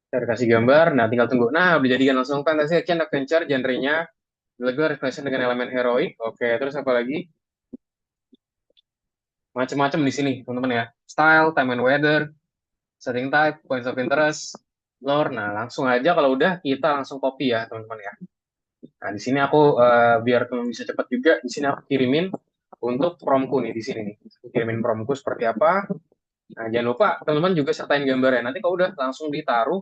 Kita udah kasih gambar, nah tinggal tunggu. Nah, udah jadikan langsung fantasy action adventure, genre-nya Lego reflection dengan elemen heroik. Oke, terus apa lagi? Macam-macam di sini, teman-teman ya. Style, time and weather, setting type, points of interest, lore. Nah, langsung aja kalau udah kita langsung copy ya, teman-teman ya. Nah, di sini aku biar teman bisa cepat juga, di sini aku kirimin untuk promku nih di sini nih. Aku kirimin promku seperti apa. Nah, jangan lupa teman-teman juga sertain gambarnya. Nanti kalau udah langsung ditaruh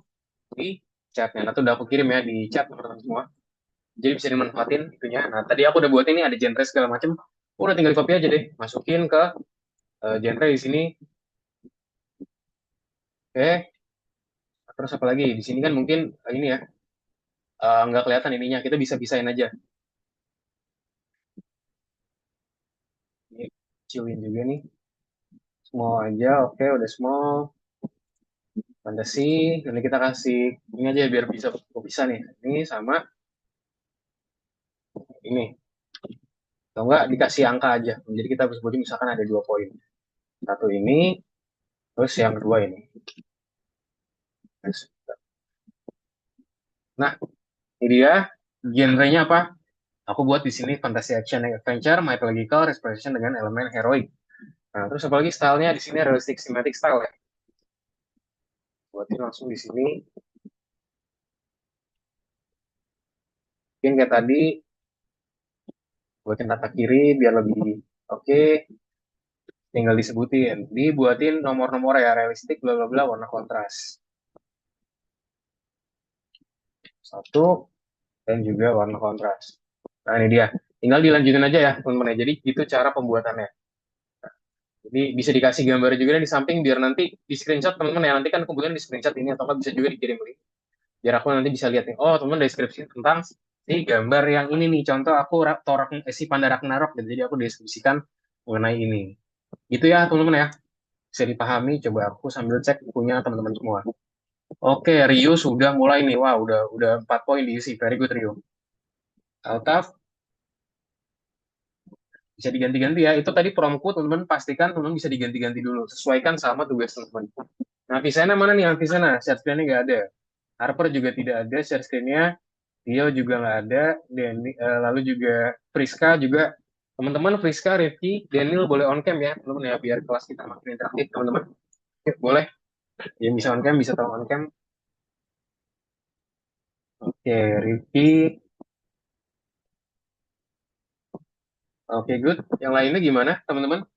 di chatnya. Nanti udah aku kirim ya di chat teman-teman semua. Jadi bisa dimanfaatin itunya. Nah, tadi aku udah buat ini ada genre segala macam. Udah tinggal di copy aja deh, masukin ke genre di sini. Oke, terus apa lagi? Di sini kan mungkin ini ya nggak kelihatan ininya. Kita bisa pisahin aja. Ini kecilin juga nih. Small aja, oke, udah small. Fantasi, nanti kita kasih ini aja biar bisa nih. Ini sama ini. Atau enggak dikasih angka aja. Jadi kita sebutin misalkan ada 2 poin. Satu ini, terus yang kedua ini. Nah, ini dia genrenya apa? Aku buat di sini fantasy action adventure, mythological, representation dengan elemen heroic. Nah, terus apalagi stylenya di sini realistic cinematic style ya. Buatin langsung di sini. Mungkin kayak tadi, buatin tata kiri biar lebih oke, tinggal disebutin. Dibuatin nomor-nomor ya, realistik, bla bla bla, warna kontras. Satu, dan juga warna kontras. Nah, ini dia. Tinggal dilanjutin aja ya, teman-teman ya. Jadi, itu cara pembuatannya. Jadi, bisa dikasih gambar juga di samping, biar nanti di screenshot, teman-teman ya. Nanti kan kemudian di screenshot ini, atau nggak bisa juga dikirim link. Biar aku nanti bisa lihat nih, oh, teman-teman deskripsi tentang si gambar yang ini nih. Contoh, aku si Panda Ragnarok. Gitu. Jadi, aku deskripsikan mengenai ini. Gitu ya, teman-teman ya. Bisa dipahami, coba aku sambil cek bukunya teman-teman semua. Oke, Rio sudah mulai nih. Wah, udah 4 poin diisi. Very good, Rio. Altaf, bisa diganti-ganti ya. Itu tadi promku, teman-teman. Pastikan teman-teman bisa diganti-ganti dulu. Sesuaikan sama tugas teman-teman. Nah, Visena mana nih? Visena, share screen-nya nggak ada. Harper juga tidak ada share screen-nya. Tio juga nggak ada. Lalu juga Friska juga. Teman-teman, Friska, Rifki, Daniel boleh on cam ya, teman-teman ya. Biar kelas kita makin interaktif, teman-teman. Yuk, boleh. Yang bisa on cam, bisa tolong on cam. Oke, Rifki. Oke, good. Yang lainnya gimana, teman-teman?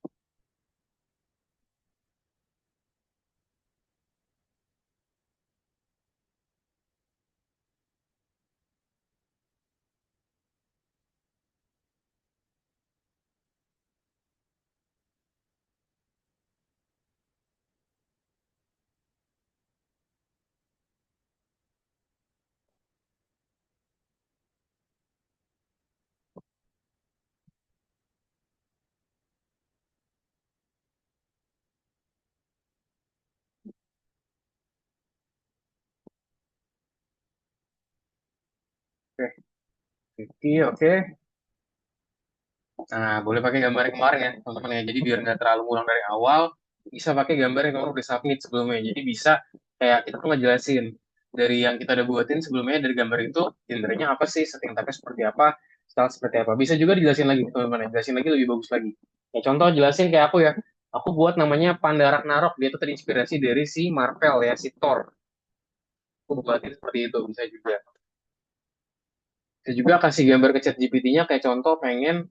Oke, Rifki, oke. Nah, boleh pakai gambar yang kemarin ya, teman-teman ya. Jadi biar nggak terlalu ulang dari awal, bisa pakai gambar yang kamu udah submit sebelumnya. Jadi bisa kayak kita tuh ngejelasin dari yang kita udah buatin sebelumnya dari gambar itu, gendernya apa sih, setting type seperti apa, style seperti apa. Bisa juga dijelasin lagi, teman-teman ya. Jelasin lagi lebih bagus lagi. Ya, contoh jelasin kayak aku ya. Aku buat namanya Panda Ragnarok. Dia tuh terinspirasi dari si Marvel ya, si Thor. Aku buatin seperti itu, bisa juga. Bisa juga kasih gambar ke chat GPT-nya kayak contoh pengen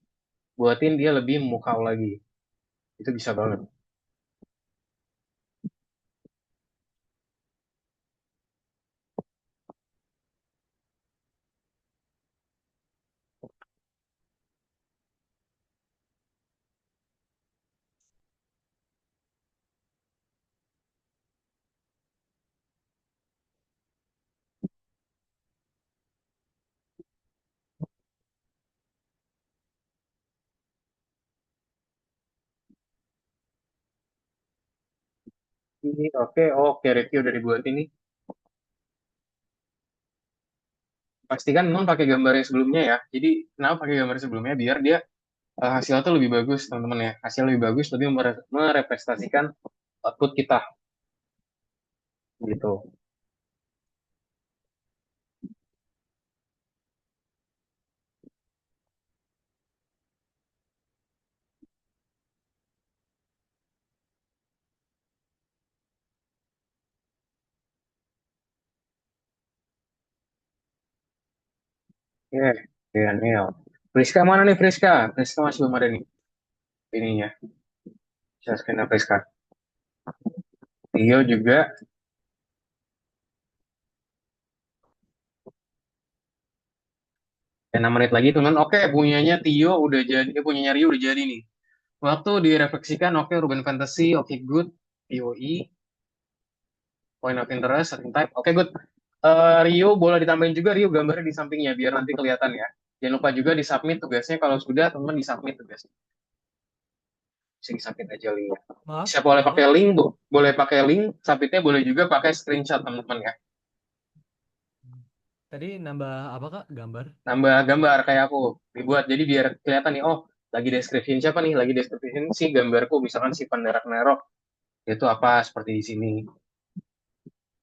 buatin dia lebih memukau lagi. Itu bisa banget. Ini oke, oke, review udah dibuat ini. Pastikan non pakai gambar yang sebelumnya ya. Jadi kenapa pakai gambar sebelumnya? Biar dia hasilnya tuh lebih bagus, teman-teman ya. Hasil lebih bagus, lebih merepresentasikan output kita gitu. Oke, Daniel. Friska mana nih Friska? Friska masih belum ada nih ininya. Saya scan Friska. Tio juga 6 menit lagi teman. Oke, punyanya Tio udah jadi, punyanya Rio udah jadi nih. Waktu direfleksikan, oke, Urban Fantasy, oke, good. POE, point of interest, setting type, oke, good. Rio boleh ditambahin juga Rio gambarnya di sampingnya biar nanti kelihatan ya. Jangan lupa juga di submit tugasnya kalau sudah teman di submit tugasnya. Bisa di submit aja linknya. Maaf, Bisa boleh kenapa? pakai link, Bu. Boleh pakai link, submitnya boleh juga pakai screenshot teman-teman ya. Tadi nambah apa Kak? Gambar? Nambah gambar kayak aku dibuat jadi biar kelihatan nih, oh lagi description siapa nih, lagi description si gambarku misalkan si Pandarak Nerok itu apa seperti di sini.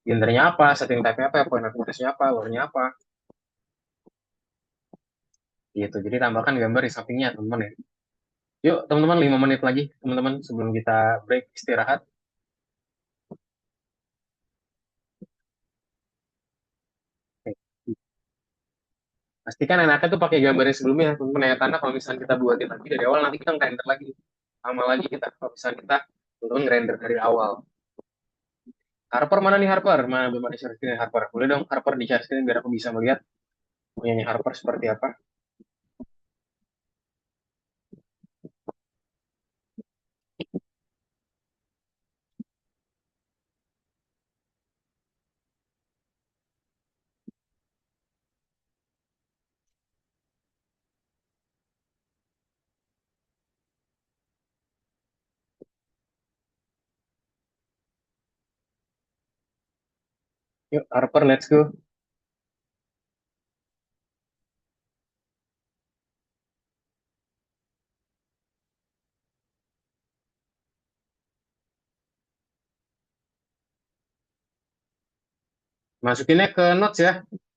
Gendernya apa, setting type-nya apa, point of interest-nya apa, lore-nya apa. Gitu. Jadi tambahkan gambar di sampingnya, teman-teman ya. Yuk, teman-teman, 5 menit lagi, teman-teman, sebelum kita break istirahat. Pastikan enaknya tuh pakai gambarnya sebelumnya, teman-teman ya. Karena kalau misalnya kita buatin lagi dari awal, nanti kita ngerender lagi. Sama lagi kita, kalau misalnya kita teman-teman ngerender dari awal. Harper mana nih Harper? Mana belum ada share screen Harper? Boleh dong Harper di share screen biar aku bisa melihat punyanya Harper seperti apa. Yuk Harper, let's go. Masukinnya ke notes ya.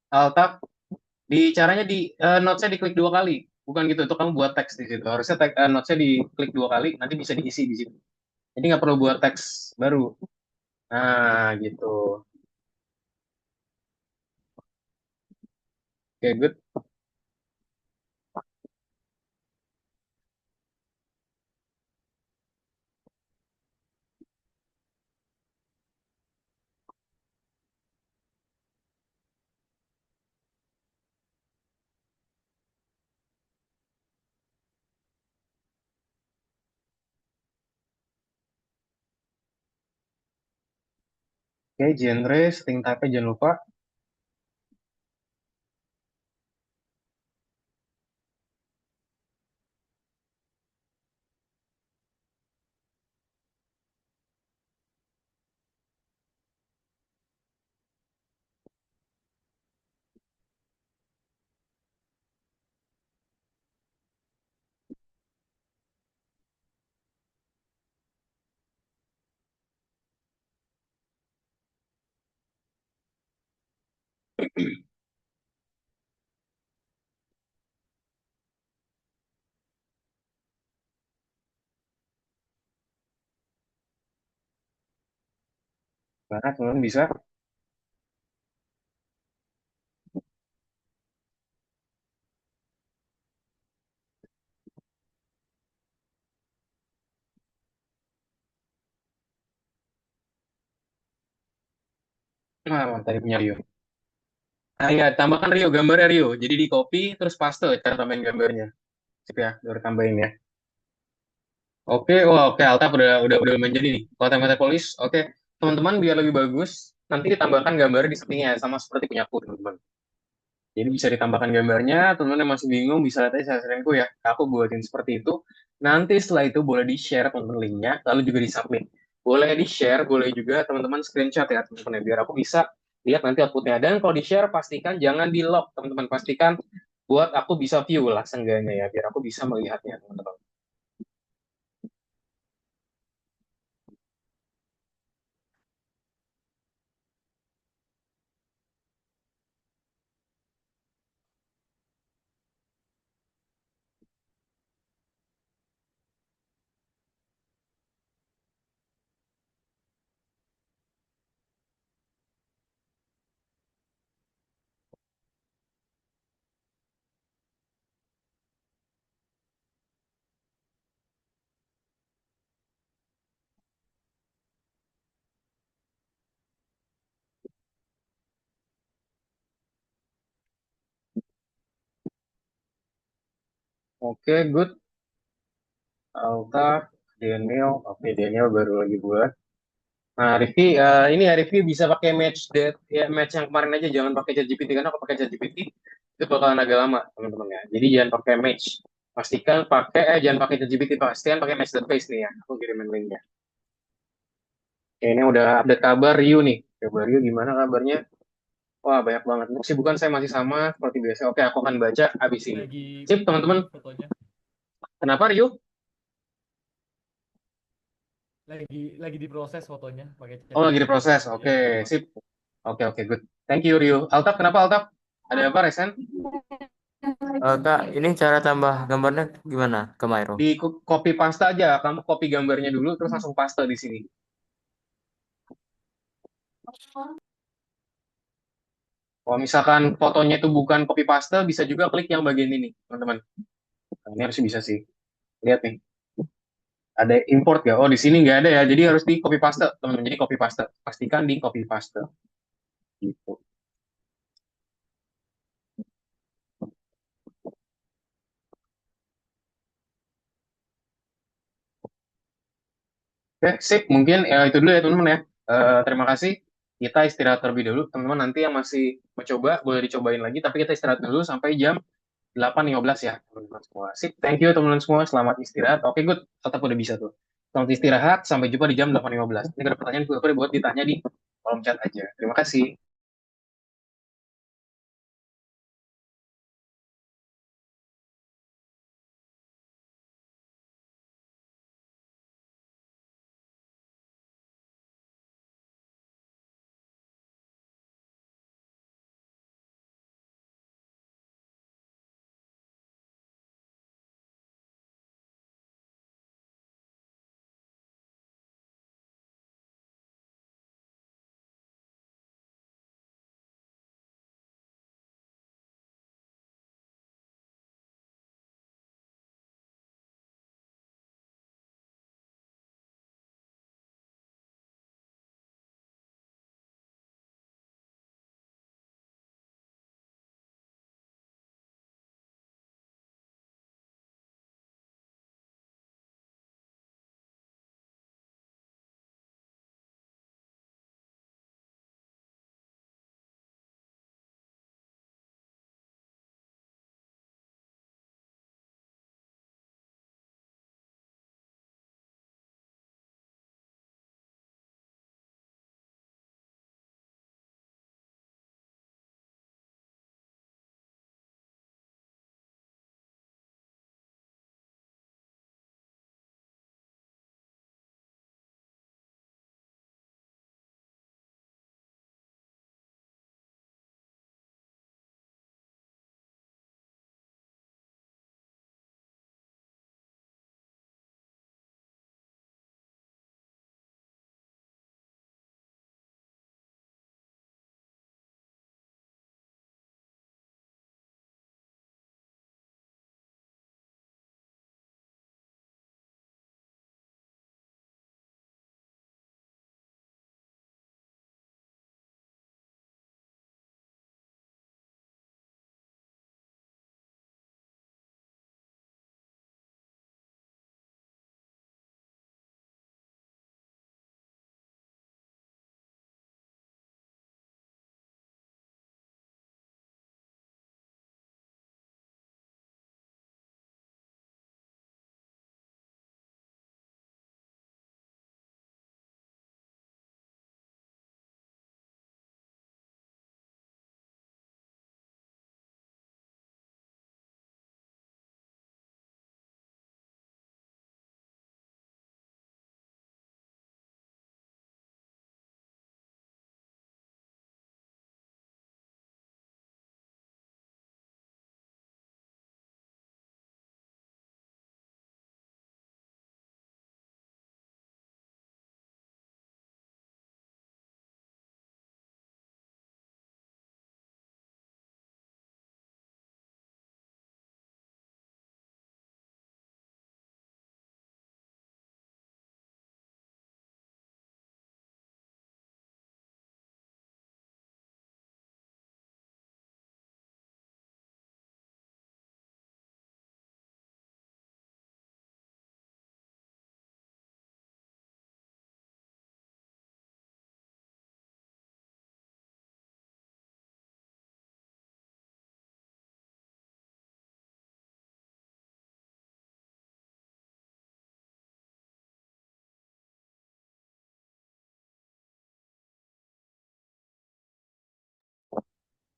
Alt-tab. Di caranya di notes-nya diklik 2 kali. Bukan gitu, itu kamu buat teks di situ. Harusnya notes-nya diklik 2 kali, nanti bisa diisi di situ. Jadi nggak perlu buat teks baru. Nah, gitu. Oke, good. Oke, genre, setting type-nya jangan lupa. Karena teman-teman bisa. Nah, tadi punya Rio. Ah iya, tambahkan Rio, gambarnya Rio. Jadi di copy, terus paste cara tambahin gambarnya. Sip ya, udah tambahin ya. Oke, wah oke Altaf udah menjadi nih. Kalau template polis, oke. Teman-teman biar lebih bagus, nanti ditambahkan gambar di settingnya sama seperti punya aku, teman-teman. Jadi bisa ditambahkan gambarnya, teman-teman yang masih bingung bisa lihat aja sharingku ya. Aku buatin seperti itu. Nanti setelah itu boleh di-share teman-teman linknya, lalu juga di-submit. Boleh di-share, boleh juga teman-teman screenshot ya teman-teman ya, biar aku bisa lihat nanti outputnya. Dan kalau di-share pastikan jangan di-lock teman-teman, pastikan buat aku bisa view lah seenggaknya ya, biar aku bisa melihatnya teman-teman. Oke, good. Alta, Daniel, oke Daniel baru lagi buat. Nah, Rifki, ini ya Rifki bisa pakai match date ya match yang kemarin aja, jangan pakai ChatGPT karena aku pakai ChatGPT itu bakalan agak lama teman-teman ya. Jadi jangan pakai match. Pastikan pakai jangan pakai ChatGPT, pastikan pakai match.face nih ya. Aku kirimin linknya. Oke, ini udah update kabar Rio nih. Coba Rio gimana kabarnya? Wah, banyak banget. Kesibukan saya masih sama seperti biasa. Oke, aku akan baca abis ini. Lagi Sip, teman-teman. ini fotonya. Kenapa Rio? Lagi diproses fotonya pakai Oh, lagi ChatGPT. diproses. Jadi Oke, agak lama. sip. Oke, oke, good. Thank you, Rio. Altaf, kenapa Altaf? Ada apa, Resen? Kak, ini cara tambah gambarnya gimana ke Mairo? Di copy paste aja. Kamu copy gambarnya dulu, terus langsung paste di sini. Kalau misalkan fotonya itu bukan copy paste, bisa juga klik yang bagian ini, teman-teman. Nah, ini harus bisa sih. Lihat nih, ada import ya? Oh, di sini nggak ada ya. Jadi harus di copy paste, teman-teman. Jadi copy paste. Pastikan di copy paste. Gitu. Oke, sip. Mungkin itu dulu ya, teman-teman ya. Terima kasih. Kita istirahat terlebih dulu. Teman-teman nanti yang masih mencoba, boleh dicobain lagi. Tapi kita istirahat dulu sampai jam 8.15 ya, teman-teman semua. Sip, thank you teman-teman semua. Selamat istirahat. Oke, good. Tetap udah bisa tuh. Selamat istirahat. Sampai jumpa di jam 8.15. Ini ada pertanyaan gue buat ditanya di kolom chat aja. Terima kasih.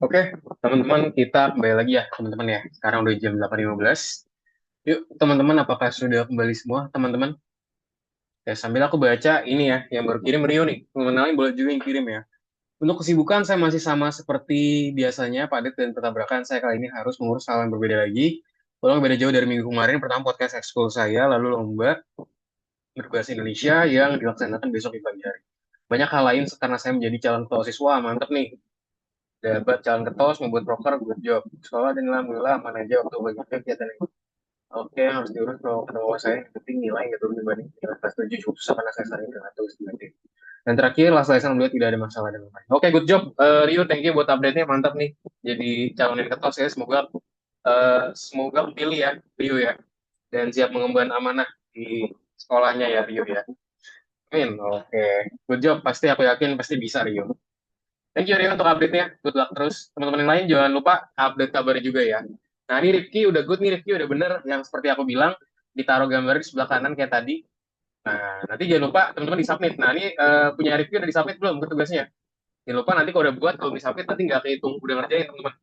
Oke, teman-teman, kita kembali lagi ya, teman-teman ya. Sekarang udah jam 8.15. Yuk, teman-teman, apakah sudah kembali semua, teman-teman? Ya, sambil aku baca ini ya, yang baru kirim Rio nih. Teman-teman lain boleh juga yang kirim ya. Untuk kesibukan, saya masih sama seperti biasanya, padat dan bertabrakan. Saya kali ini harus mengurus hal yang berbeda lagi. Tolong beda jauh dari minggu kemarin, pertama podcast ekskul saya, lalu lomba berbahasa Indonesia yang dilaksanakan besok di pagi hari. Banyak hal lain karena saya menjadi calon ketua OSIS. Wah, mantep nih. Dapat calon ketos, membuat proker, good job. Sekolah dan alhamdulillah aman aja waktu bagi kegiatan ini. Oke, harus diurus kalau ketemu saya. Yang penting nilai nggak turun dibanding nilai kelas 7 cukup susah karena saya sering nggak tahu sebenarnya. Dan terakhir, last lesson melihat tidak ada masalah dengan lain. Oke, good job. Rio, thank you buat update-nya. Mantap nih. Jadi calon yang ketos ya. Semoga pilih ya, Rio ya. Dan siap mengemban amanah di sekolahnya ya, Rio ya. Amin. Oke. Good job. Pasti aku yakin pasti bisa, Rio. Thank you, Rio, untuk update-nya. Good luck terus. Teman-teman yang lain jangan lupa update kabarnya juga ya. Nah, ini Rifki udah good nih, Rifki udah bener. Yang seperti aku bilang, ditaruh gambar di sebelah kanan kayak tadi. Nah, nanti jangan lupa teman-teman di-submit. Nah, ini punya Rifki udah di-submit belum ke tugasnya? Jangan lupa nanti kalau udah buat, kalau di-submit nanti nggak kehitung. Udah ngerjain, teman-teman.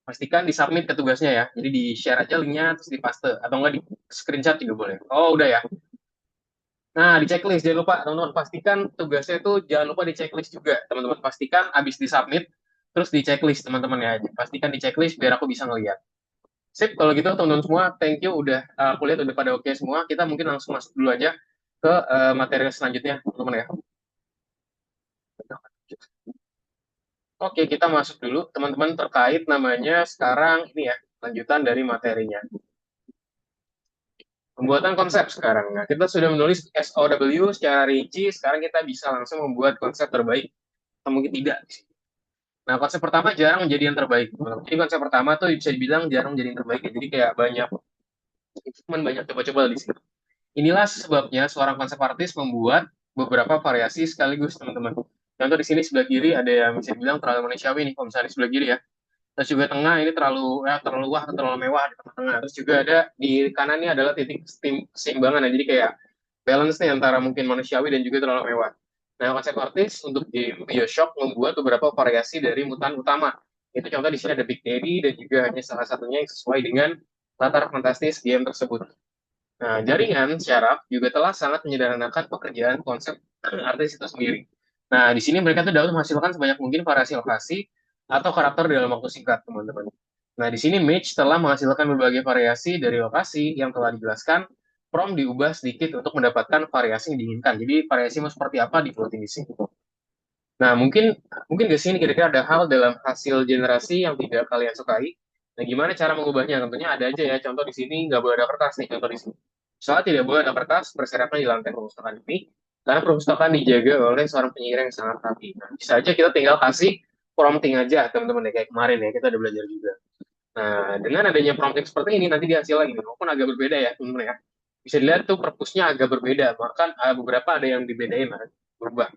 Pastikan di-submit ke tugasnya ya. Jadi di-share aja linknya, terus di-paste. Atau nggak di-screenshot juga boleh. Oh, udah ya. Nah, di checklist jangan lupa teman-teman pastikan tugasnya itu jangan lupa di checklist juga. Teman-teman pastikan habis di submit terus di checklist teman-teman ya. Pastikan di checklist biar aku bisa ngeliat. Sip, kalau gitu teman-teman semua, thank you udah aku lihat udah pada oke semua. Kita mungkin langsung masuk dulu aja ke materi selanjutnya, teman-teman ya. Oke, kita masuk dulu teman-teman terkait namanya sekarang ini ya, lanjutan dari materinya. Pembuatan konsep sekarang. Nah, kita sudah menulis SOW secara rinci, sekarang kita bisa langsung membuat konsep terbaik. Atau mungkin tidak. Nah, konsep pertama jarang menjadi yang terbaik. Jadi konsep pertama tuh bisa dibilang jarang menjadi yang terbaik. Ya. Jadi kayak banyak, cuman banyak coba-coba di sini. Inilah sebabnya seorang konsep artis membuat beberapa variasi sekaligus, teman-teman. Contoh di sini sebelah kiri ada yang bisa dibilang terlalu manusiawi nih, kalau misalnya di sebelah kiri ya. Terus juga tengah ini terlalu wah, terlalu mewah di tengah-tengah. Terus juga ada di kanan ini adalah titik keseimbangan ya. Jadi kayak balance nih antara mungkin manusiawi dan juga terlalu mewah. Nah, konsep artis untuk game BioShock membuat beberapa variasi dari mutan utama. Itu contoh di sini ada Big Daddy dan juga hanya salah satunya yang sesuai dengan latar fantastis game tersebut. Nah, jaringan syaraf juga telah sangat menyederhanakan pekerjaan konsep artis itu sendiri. Nah, di sini mereka tuh dapat menghasilkan sebanyak mungkin variasi lokasi atau karakter dalam waktu singkat, teman-teman. Nah, di sini Mitch telah menghasilkan berbagai variasi dari lokasi yang telah dijelaskan, prompt diubah sedikit untuk mendapatkan variasi yang diinginkan. Jadi, variasi mau seperti apa dibuatin di sini. Nah, mungkin mungkin di sini kira-kira ada hal dalam hasil generasi yang tidak kalian sukai. Nah, gimana cara mengubahnya? Tentunya ada aja ya. Contoh di sini nggak boleh ada kertas nih. Contoh di sini. Soalnya tidak boleh ada kertas berserakan di lantai perpustakaan ini, karena perpustakaan dijaga oleh seorang penyihir yang sangat rapi. Nah, bisa aja kita tinggal kasih prompting aja, teman-teman ya, kayak kemarin ya, kita udah belajar juga. Nah, dengan adanya prompting seperti ini, nanti di hasil lagi, walaupun agak berbeda ya, teman-teman ya. Bisa dilihat tuh perpusnya agak berbeda, bahkan beberapa ada yang dibedain, lah, berubah.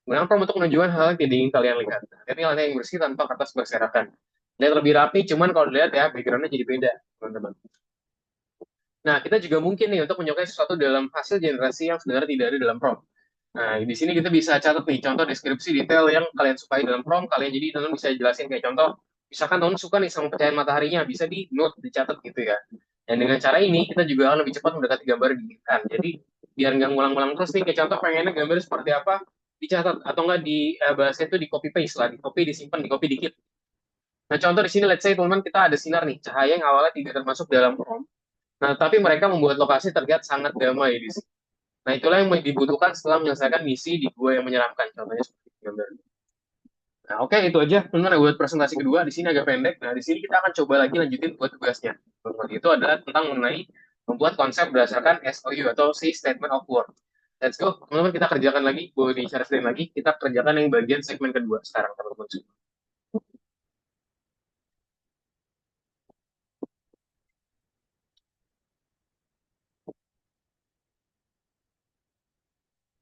Gunakan prompt untuk menunjukkan hal yang tidak ingin kalian lihat. Ini lantai yang bersih tanpa kertas berserakan. Lihat lebih rapi, cuman kalau dilihat ya, backgroundnya jadi beda, teman-teman. Nah, kita juga mungkin nih untuk menyukai sesuatu dalam hasil generasi yang sebenarnya tidak ada dalam prompt. Nah, di sini kita bisa catat nih contoh deskripsi detail yang kalian sukai dalam prompt. Kalian jadi teman bisa jelasin kayak contoh, misalkan teman suka nih sama pencahayaan mataharinya, bisa di note, dicatat gitu ya. Dan dengan cara ini kita juga akan lebih cepat mendekati gambar yang diinginkan. Jadi biar nggak ngulang-ngulang terus nih, kayak contoh pengennya gambar seperti apa, dicatat atau nggak di bahasanya itu di copy paste lah, di copy disimpan, di copy dikit. Nah, contoh di sini, let's say teman-teman kita ada sinar nih, cahaya yang awalnya tidak termasuk dalam prompt. Nah, tapi mereka membuat lokasi terlihat sangat damai di sini. Nah, itulah yang dibutuhkan setelah menyelesaikan misi di gua yang menyeramkan. Contohnya seperti gambar. Nah, oke, itu aja. Teman-teman buat presentasi kedua. Di sini agak pendek. Nah, di sini kita akan coba lagi lanjutin buat tugasnya. Teman-teman, itu adalah tentang mengenai membuat konsep berdasarkan SOU atau si Statement of Work. Let's go. Teman-teman, kita kerjakan lagi. Boleh di-share screen lagi. Kita kerjakan yang bagian segmen kedua sekarang, teman-teman.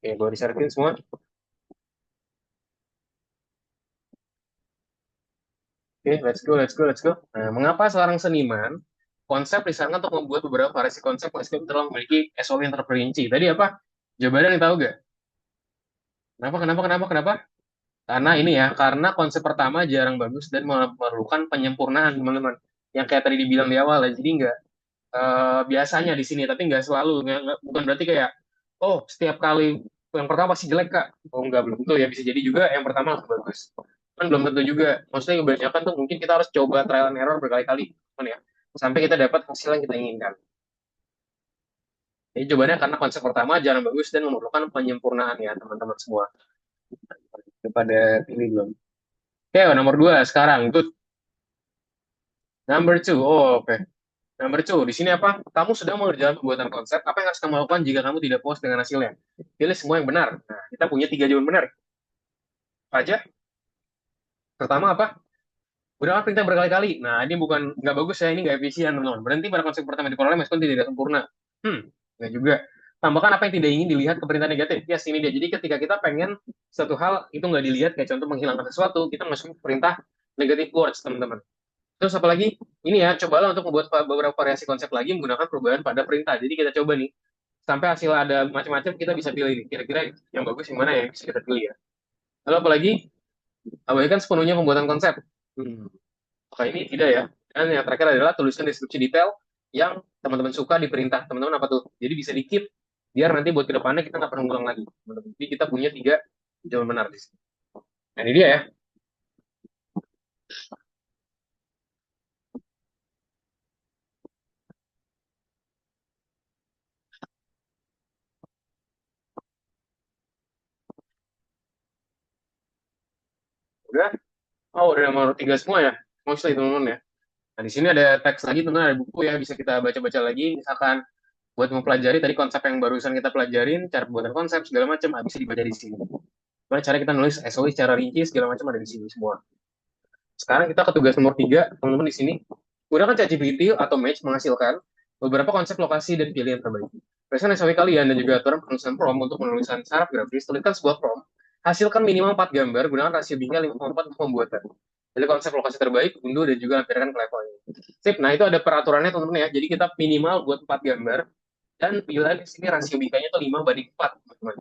Oke, boleh di-share screen semua. Oke, let's go. Nah, mengapa seorang seniman konsep disarankan untuk membuat beberapa variasi konsep meskipun telah memiliki SOP yang terperinci? Tadi apa? Jawabannya yang tahu gak? Kenapa? Karena ini ya, karena konsep pertama jarang bagus dan memerlukan penyempurnaan, teman-teman. Yang kayak tadi dibilang di awal ya, jadi nggak biasanya di sini, tapi nggak selalu. Bukan berarti kayak, oh setiap kali yang pertama pasti jelek kak. Oh nggak, belum tentu ya. Bisa jadi juga yang pertama langsung bagus. Kan belum tentu juga. Maksudnya kebanyakan tuh mungkin kita harus coba trial and error berkali-kali, kan ya. Sampai kita dapat hasil yang kita inginkan. Jadi jawabannya karena konsep pertama jarang bagus dan memerlukan penyempurnaan ya teman-teman semua. Kepada pilih belum? Oke, nomor 2 sekarang. Good. Number 2. Oh, oke. Number 2. Di sini apa? Kamu sedang mengerjakan pembuatan konsep. Apa yang harus kamu lakukan jika kamu tidak puas dengan hasilnya? Pilih semua yang benar. Nah, kita punya 3 jawaban benar. Apa aja? Pertama apa? Gunakan perintah berkali-kali. Nah, ini bukan nggak bagus ya, ini nggak efisien, teman-teman. Berhenti pada konsep pertama diperoleh meskipun tidak sempurna. Nggak juga. Tambahkan apa yang tidak ingin dilihat ke perintah negatif. Yes, ini dia. Jadi ketika kita pengen satu hal itu nggak dilihat, kayak contoh menghilangkan sesuatu, kita masukin perintah negative words, teman-teman. Terus apalagi, ini ya, cobalah untuk membuat beberapa variasi konsep lagi menggunakan perubahan pada perintah. Jadi kita coba nih, sampai hasil ada macam-macam, kita bisa pilih nih. Kira-kira yang bagus yang mana ya, yang bisa kita pilih ya. Lalu apalagi, abaikan sepenuhnya pembuatan konsep. Oke, ini tidak ya. Dan yang terakhir adalah tuliskan deskripsi detail yang teman-teman suka di perintah. Teman-teman apa tuh? Jadi bisa di-keep, biar nanti buat kedepannya kita nggak pernah ngulang lagi. Teman-teman. Jadi kita punya 3 jawaban benar di sini. Nah, ini dia ya. Udah? Oh, udah nomor 3 semua ya? Mostly teman-teman ya. Nah, di sini ada teks lagi, teman-teman, ada buku ya, bisa kita baca-baca lagi. Misalkan buat mempelajari tadi konsep yang barusan kita pelajarin, cara pembuatan konsep, segala macam, bisa dibaca di sini. Gimana cara kita nulis SOI secara rinci, segala macam ada di sini semua. Sekarang kita ke tugas nomor 3, teman-teman di sini. Gunakan ChatGPT atau Match menghasilkan beberapa konsep lokasi dan pilihan terbaik. Berdasarkan SOP kalian dan juga aturan penulisan prompt untuk penulisan syarat grafis, tuliskan sebuah prompt, hasilkan minimal 4 gambar, gunakan rasio bingkai 5,4 untuk pembuatan. Jadi konsep lokasi terbaik, unduh dan juga lampirkan ke levelnya. Sip, nah itu ada peraturannya teman-teman ya. Jadi kita minimal buat 4 gambar, dan pilihan di sini rasio bingkainya itu 5:4, teman-teman.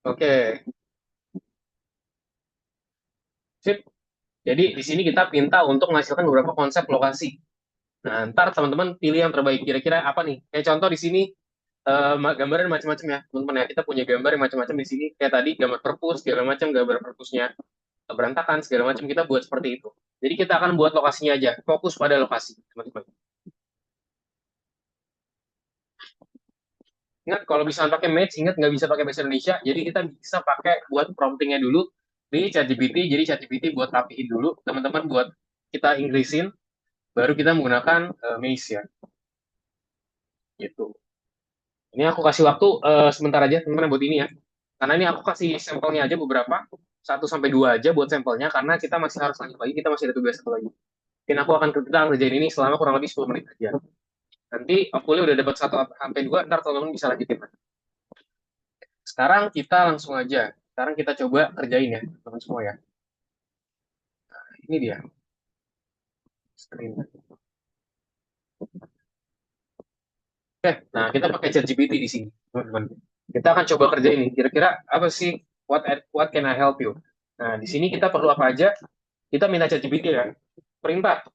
Oke, sip. Jadi di sini kita minta untuk menghasilkan beberapa konsep lokasi. Nah, ntar teman-teman pilih yang terbaik. Kira-kira apa nih? Kayak contoh di sini gambaran macam-macam ya, teman-teman ya. Kita punya gambar yang macam-macam di sini. Kayak tadi gambar perpus, segala macam, gambar perpusnya berantakan, segala macam. Kita buat seperti itu. Jadi kita akan buat lokasinya aja. Fokus pada lokasi, teman-teman. Ingat, kalau bisa pakai Match, ingat nggak bisa pakai bahasa Indonesia. Jadi kita bisa pakai buat promptingnya dulu di ChatGPT. Jadi ChatGPT buat rapiin dulu. Teman-teman buat kita Inggrisin, baru kita menggunakan Maze ya. Gitu. Ini aku kasih waktu sebentar aja teman-teman buat ini ya. Karena ini aku kasih sampelnya aja beberapa, 1 sampai 2 aja buat sampelnya, karena kita masih harus lanjut lagi, kita masih ada tugas satu lagi. Mungkin aku akan kita ngerjain ini selama kurang lebih 10 menit aja. Nanti aku udah dapat 1 sampai 2, ntar teman-teman bisa lanjutin. Sekarang kita langsung aja. Sekarang kita coba kerjain ya, teman semua ya. Ini dia. Screen. Oke, nah kita pakai ChatGPT di sini, teman-teman. Kita akan coba kerjain ini. Kira-kira apa sih? What can I help you? Nah, di sini kita perlu apa aja? Kita minta ChatGPT ya. Perintah.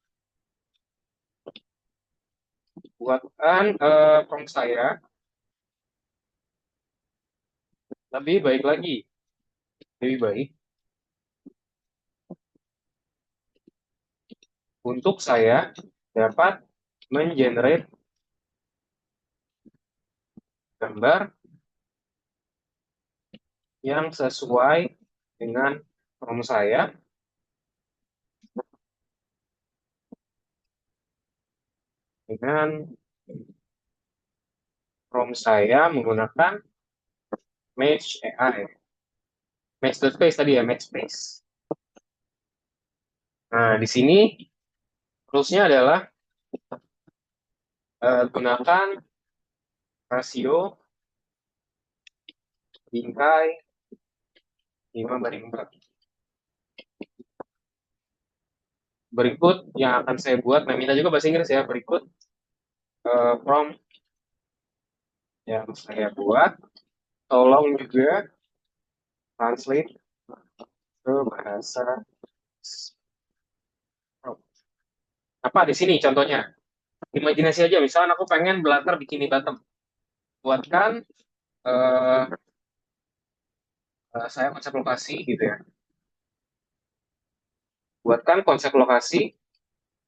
Buatkan prompt saya lebih baik lagi. Lebih baik untuk saya dapat mengenerate gambar yang sesuai dengan prompt saya menggunakan Match AI. Match.space tadi ya, Match.space. Nah, di sini rules-nya adalah gunakan rasio bingkai 5:4. Berikut yang akan saya buat, nah minta juga bahasa Inggris ya, berikut prompt yang saya buat, tolong juga translate ke bahasa apa di sini contohnya. Imajinasi aja, misalnya aku pengen Blatter Bikini Bottom. Buatkan eh, saya konsep lokasi gitu ya. Buatkan konsep lokasi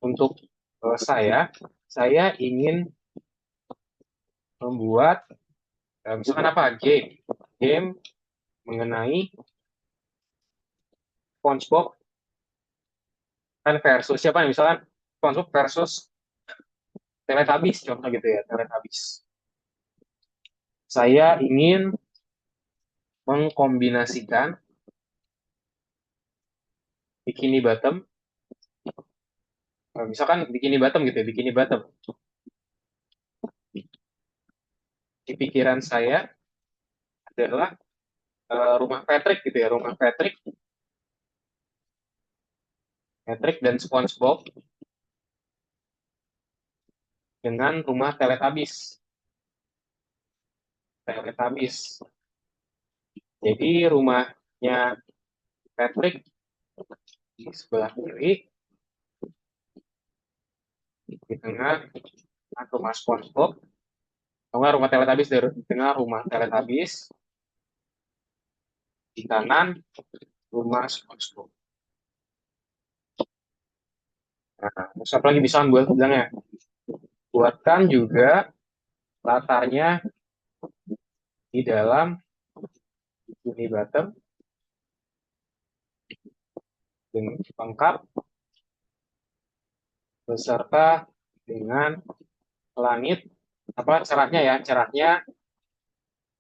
untuk saya ingin membuat misalkan apa game mengenai SpongeBob kan versus siapa nih? Misalkan SpongeBob versus Teletubbies, contoh gitu ya, Teletubbies. Saya ingin mengkombinasikan Bikini Bottom, misalkan Bikini Bottom gitu ya, Bikini Bottom. Di pikiran saya adalah rumah Patrick gitu ya, rumah Patrick, Patrick dan SpongeBob dengan rumah Teletubbies, Teletubbies. Jadi rumahnya Patrick di sebelah kiri, di tengah rumah SpongeBob, tengah rumah Teletubbies di tengah rumah Teletubbies, di kanan rumah SpongeBob. Nah, terus apa lagi bisa buat bilangnya? Buatkan juga latarnya di dalam Bikini Bottom dengan lengkap beserta dengan langit apa cerahnya ya, cerahnya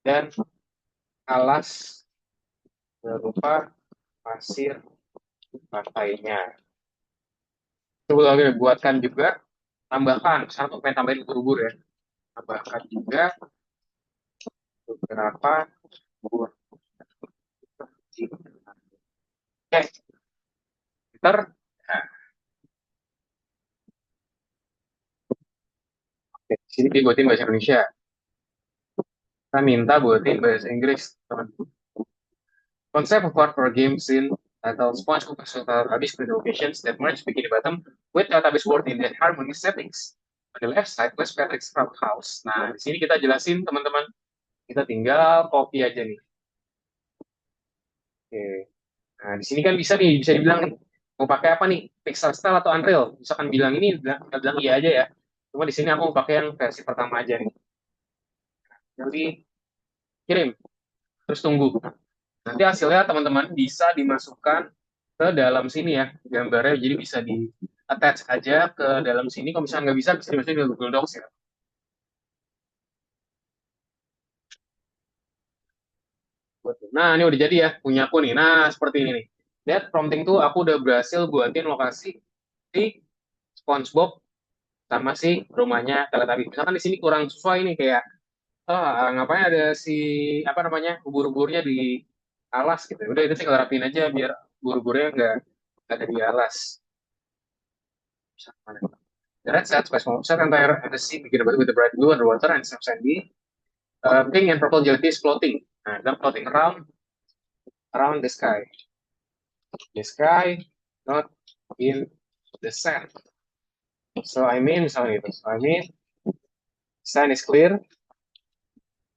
dan alas berupa pasir pantainya. Coba lagi buatkan juga, tambahkan, misalnya pengen tambahin ubur-ubur ya, tambahkan juga beberapa buah. Oke, ntar, nah, oke, sini dibuatin bahasa Indonesia. Kita minta buatin bahasa Inggris, teman. Concept of hardcore game scene titled SpongeBob Personal Abyss with locations that merge Bikini Bottom with Teletubbies world in their harmonious settings. On the left side, West Patrick's Sprout House. Nah, di sini kita jelasin, teman-teman. Kita tinggal copy aja nih. Oke. Nah, di sini kan bisa nih, bisa dibilang nih, mau pakai apa nih? Pixel Style atau Unreal? Misalkan bilang ini, bilang iya aja ya. Cuma di sini aku mau pakai yang versi pertama aja nih. Nanti kirim, terus tunggu. Nanti hasilnya teman-teman bisa dimasukkan ke dalam sini ya, gambarnya. Jadi bisa di attach aja ke dalam sini. Kalau misalnya nggak bisa, bisa dimasukin ke Google Docs ya. Nah, ini udah jadi ya, punya aku nih. Nah, seperti ini nih. Lihat prompting tuh aku udah berhasil buatin lokasi di SpongeBob sama si rumahnya Teletubbies. Misalkan di sini kurang sesuai nih kayak ngapain ada si apa namanya ubur-uburnya di alas gitu. Udah itu tinggal rapiin aja biar ubur-uburnya nggak ada di alas. The red set space set entire the sea begin with the bright blue underwater and some sandy pink and purple jellyfish floating. Nah, they're floating around the sky, not in the sand. So I mean, misalnya itu. So I mean, sand is clear.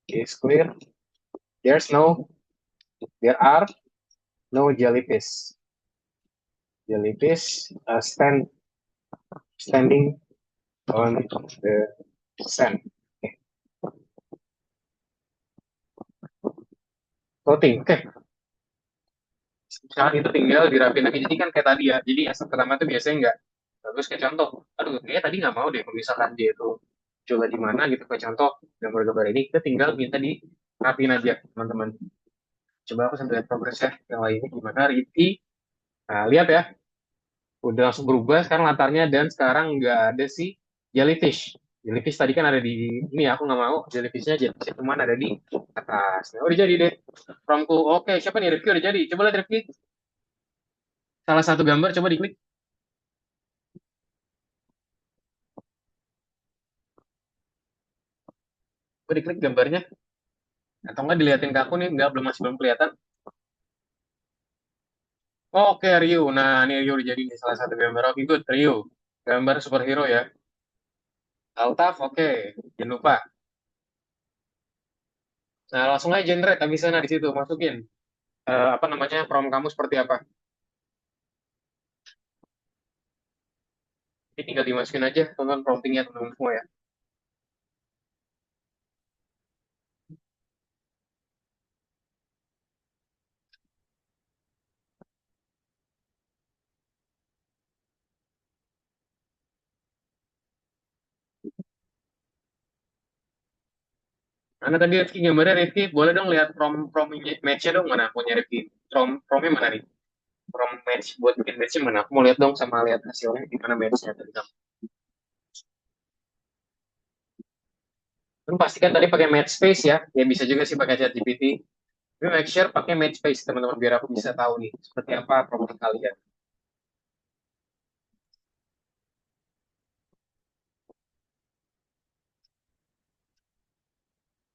There's no, there are no jellyfish. Jellyfish standing on the sand. Okay. Floating. Oke. Okay. Misalkan itu tinggal dirapiin lagi. Jadi kan kayak tadi ya. Jadi asap pertama itu biasanya nggak bagus. Kayak contoh, aduh kayaknya tadi nggak mau deh kalau misalkan dia itu coba di mana gitu. Kayak contoh gambar-gambar ini kita tinggal minta dirapiin aja teman-teman. Coba aku sambil lihat progresnya yang lainnya gimana. Ripi. Nah, lihat ya. Udah langsung berubah sekarang latarnya dan sekarang nggak ada si jellyfish. Jellyfish tadi kan ada di ini ya, aku nggak mau jellyfishnya cuma ada di atas. Nah, udah jadi deh. Promku, oke, siapa nih Rifki udah jadi. Coba lihat Rifki. Salah satu gambar coba diklik. Coba diklik gambarnya. Atau nggak diliatin ke aku nih, nggak masih belum kelihatan. Oke, Rio. Nah, ini Rio udah jadi nih salah satu gambar. Oke, good. Rio. Gambar superhero ya. Altaf, oke. Jangan lupa. Nah, langsung aja generate habis sana di situ. Masukin. Apa namanya, prompt kamu seperti apa. Ini tinggal dimasukin aja, tonton promptingnya teman-teman semua ya. Mana tadi Rifki gambarnya Rifki? Boleh dong lihat prom match-nya dong mana punya Rifki? Promnya mana nih? Prom match buat bikin match-nya mana? Aku mau lihat dong sama lihat hasilnya gimana match-nya tadi. Kan pastikan tadi pakai match space ya. Ya bisa juga sih pakai ChatGPT. Tapi make sure pakai match space teman-teman biar aku bisa tahu nih seperti apa problem kalian.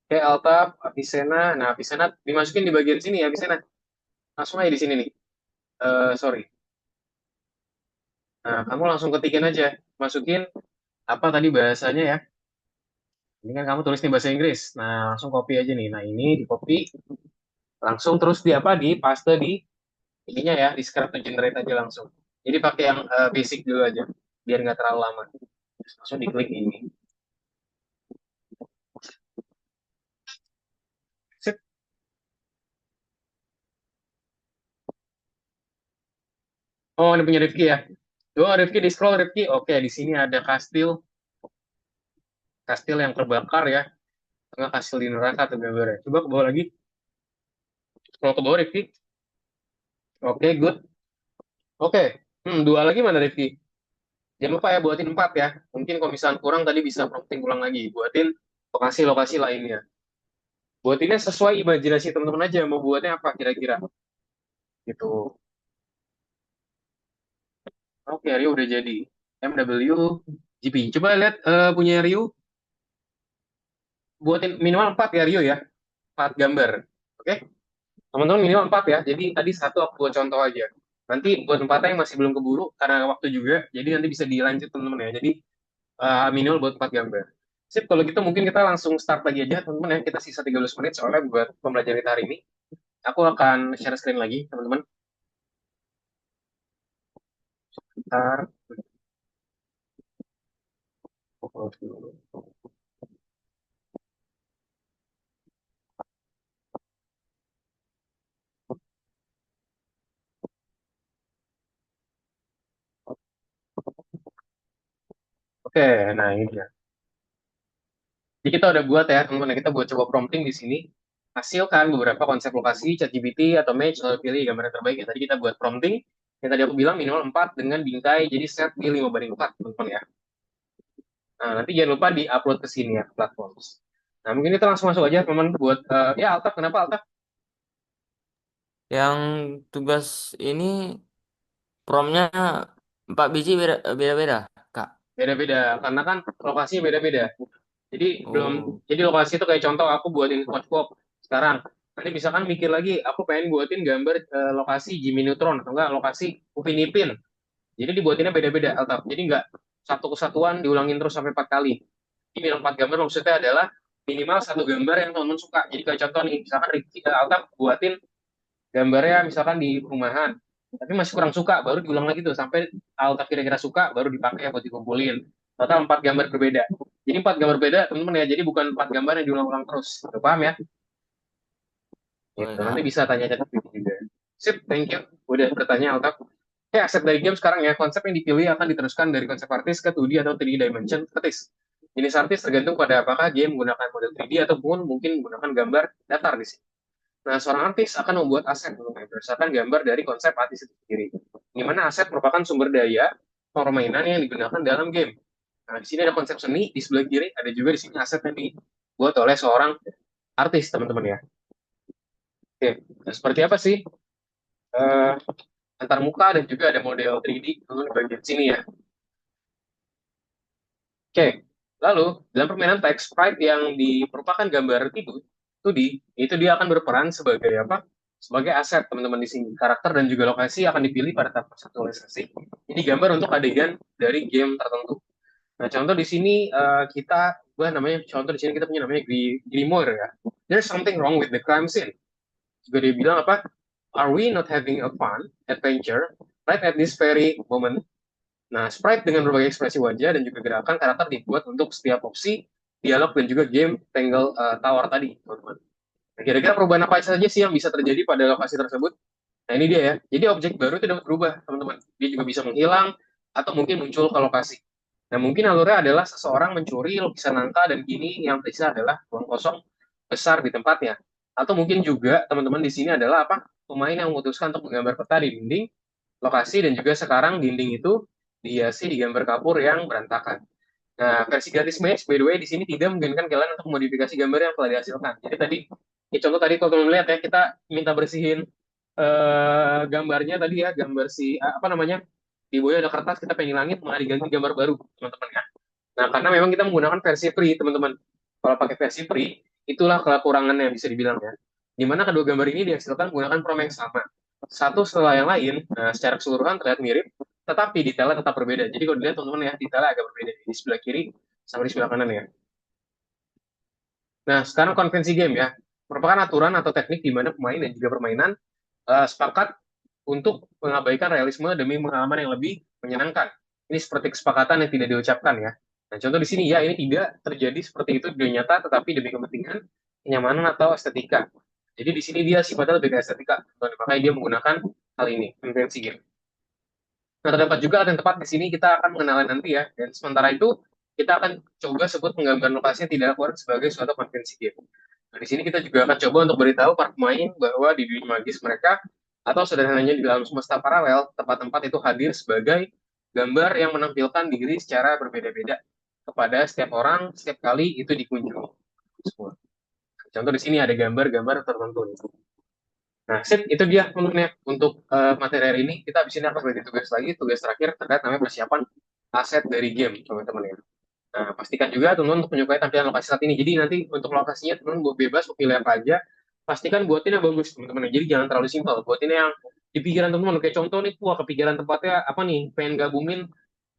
Oke, Altaf, Avicenna. Nah, Avicenna dimasukin di bagian sini ya, Avicenna. Langsung aja di sini nih. Sorry. Nah, kamu langsung ketikin aja. Masukin apa tadi bahasanya ya. Ini kan kamu tulis nih bahasa Inggris. Nah, langsung copy aja nih. Nah, ini di copy. Langsung terus di apa? Di paste di ininya ya. Di script to generate aja langsung. Jadi pakai yang basic dulu aja. Biar nggak terlalu lama. Terus langsung diklik ini. Sip. Oh, ini punya Rifki ya. Tuh, Rifki di scroll Rifki. Oke, di sini ada kastil. Kastil yang terbakar ya. Tengah kastil di neraka atau gambarnya. Coba ke bawah lagi. Scroll ke bawah Rifki. Oke, good. Oke. Dua lagi mana Rifki? Jangan lupa ya buatin empat ya. Mungkin kalau misalnya kurang tadi bisa prompting ulang lagi. Buatin lokasi-lokasi lainnya. Buatinnya sesuai imajinasi teman-teman aja. Mau buatnya apa kira-kira? Gitu. Oke, Rio udah jadi. MW GP. Coba lihat punya Rio. Buatin minimal 4 ya Rio ya. 4 gambar. Oke? Teman-teman minimal 4 ya. Jadi tadi satu aku buat contoh aja. Nanti buat empatnya yang masih belum keburu karena waktu juga. Jadi nanti bisa dilanjut teman-teman ya. Jadi minimal buat 4 gambar. Sip, kalau gitu mungkin kita langsung start lagi aja teman-teman ya. Kita sisa 13 menit soalnya buat pembelajaran kita hari ini. Aku akan share screen lagi teman-teman. Bentar. Oke, nah ini dia. Jadi kita udah buat ya teman-teman. Kita buat coba prompting di sini. Hasilkan beberapa konsep lokasi, ChatGPT atau Match, lalu pilih gambar yang terbaik. Ya, tadi kita buat prompting. Yang tadi aku bilang minimal 4 dengan bingkai. Jadi set di 5/4 teman-teman ya. Nah, nanti jangan lupa di-upload ke sini ya, ke platform. Nah, mungkin kita langsung masuk aja teman-teman buat, ya Altaf, kenapa Altaf? Yang tugas ini promnya 4 biji beda-beda, Kak. Beda-beda, karena kan lokasinya beda-beda. Jadi belum, Oh, jadi lokasi itu kayak contoh aku buatin SpongeBob sekarang. Nanti misalkan mikir lagi, aku pengen buatin gambar lokasi Jimmy Neutron atau enggak lokasi Upin Ipin. Jadi dibuatinnya beda-beda, Altaf. Jadi enggak satu kesatuan diulangin terus sampai 4 kali. Ini minimal 4 gambar maksudnya adalah minimal satu gambar yang teman-teman suka. Jadi kayak contoh nih, misalkan Ricky Altaf buatin gambarnya misalkan di perumahan, tapi masih kurang suka, baru diulang lagi tuh sampai Altaf kira-kira suka, baru dipakai buat dikumpulin. Total 4 gambar berbeda. Jadi 4 gambar berbeda, teman-teman ya. Jadi bukan 4 gambar yang diulang-ulang terus. Udah paham ya? Gitu. oke, Nanti Kak. bisa tanya chat juga. Sip, thank you. Udah bertanya Altaf. Oke, aset dari game sekarang ya. Konsep yang dipilih akan diteruskan dari konsep artis ke 2D atau 3D dimension artis. Jenis artis tergantung pada apakah game menggunakan model 3D ataupun mungkin menggunakan gambar datar di sini. Nah, seorang artis akan membuat aset berdasarkan gambar dari konsep artis itu sendiri. Di mana aset merupakan sumber daya permainan yang digunakan dalam game. Nah, di sini ada konsep seni, di sebelah kiri ada juga di sini aset yang dibuat oleh seorang artis, teman-teman ya. Oke, nah, seperti apa sih eh, antar muka dan juga ada model 3D di bagian sini ya. Oke, lalu dalam permainan text sprite yang merupakan gambar itu dia akan berperan sebagai apa? Sebagai aset teman-teman di sini. Karakter dan juga lokasi akan dipilih pada tahap personalisasi. Ini gambar untuk adegan dari game tertentu. Nah, contoh di sini namanya contoh di sini kita punya namanya Grimoire ya. There's something wrong with the crime scene. Juga dia bilang apa? Are we not having a fun adventure right at this very moment? Nah, sprite dengan berbagai ekspresi wajah dan juga gerakan karakter dibuat untuk setiap opsi, dialog, dan juga game Tangle Tower tadi, teman-teman. Nah, kira-kira perubahan apa saja sih yang bisa terjadi pada lokasi tersebut? Nah, ini dia ya. Jadi objek baru itu dapat berubah, teman-teman. Dia juga bisa menghilang atau mungkin muncul ke lokasi. Nah, mungkin alurnya adalah seseorang mencuri lukisan langka dan kini yang tersisa adalah ruang kosong besar di tempatnya. Atau mungkin juga teman-teman di sini adalah apa? Pemain yang memutuskan untuk menggambar peta di dinding, lokasi, dan juga sekarang dinding itu dihiasi di gambar kapur yang berantakan. Nah, versi gratis Mesh, by the way, di sini tidak memungkinkan kalian untuk modifikasi gambar yang telah dihasilkan. Jadi tadi, ya contoh tadi kalau teman lihat ya, kita minta bersihin gambarnya tadi ya, gambar si apa namanya, di bawahnya ada kertas, kita pengen hilangin, malah diganti gambar baru, teman-teman ya. Nah, karena memang kita menggunakan versi free, teman-teman. Kalau pakai versi free, itulah kekurangannya bisa dibilang ya. Di mana kedua gambar ini dihasilkan menggunakan prompt yang sama. Satu setelah yang lain, nah, secara keseluruhan terlihat mirip, tetapi detailnya tetap berbeda. Jadi kalau dilihat teman-teman ya, detailnya agak berbeda di sebelah kiri sama di sebelah kanan ya. Nah, sekarang konvensi game ya, merupakan aturan atau teknik di mana pemain dan juga permainan sepakat untuk mengabaikan realisme demi pengalaman yang lebih menyenangkan. Ini seperti kesepakatan yang tidak diucapkan ya. Nah, contoh di sini ya, ini tidak terjadi seperti itu di nyata, tetapi demi kepentingan, kenyamanan atau estetika. Jadi di sini dia sifatnya lebih ke estetika, makanya dia menggunakan hal ini, konvensi game. Nah, terdapat juga alat yang tepat di sini kita akan mengenalnya nanti ya. Dan sementara itu, kita akan coba sebut penggambaran lokasinya tidak akurat sebagai suatu konvensi game. Nah, di sini kita juga akan coba untuk beritahu para pemain bahwa di dunia magis mereka, atau sederhananya di dalam semesta paralel, tempat-tempat itu hadir sebagai gambar yang menampilkan diri secara berbeda-beda kepada setiap orang setiap kali itu dikunjungi. Contoh di sini ada gambar-gambar tertentu. Nah, sip, itu dia teman-teman ya. Untuk materi hari ini, kita habis ini akan berarti tugas lagi. Tugas terakhir terkait namanya persiapan aset dari game, teman-teman ya. Nah, pastikan juga teman-teman untuk menyukai tampilan lokasi saat ini. Jadi nanti untuk lokasinya teman-teman buat bebas, mau pilih apa aja. Pastikan buatin yang bagus, teman-teman. Jadi jangan terlalu simpel. Buatin yang di pikiran teman-teman. Kayak contoh nih, wah kepikiran tempatnya apa nih? Pengen gabungin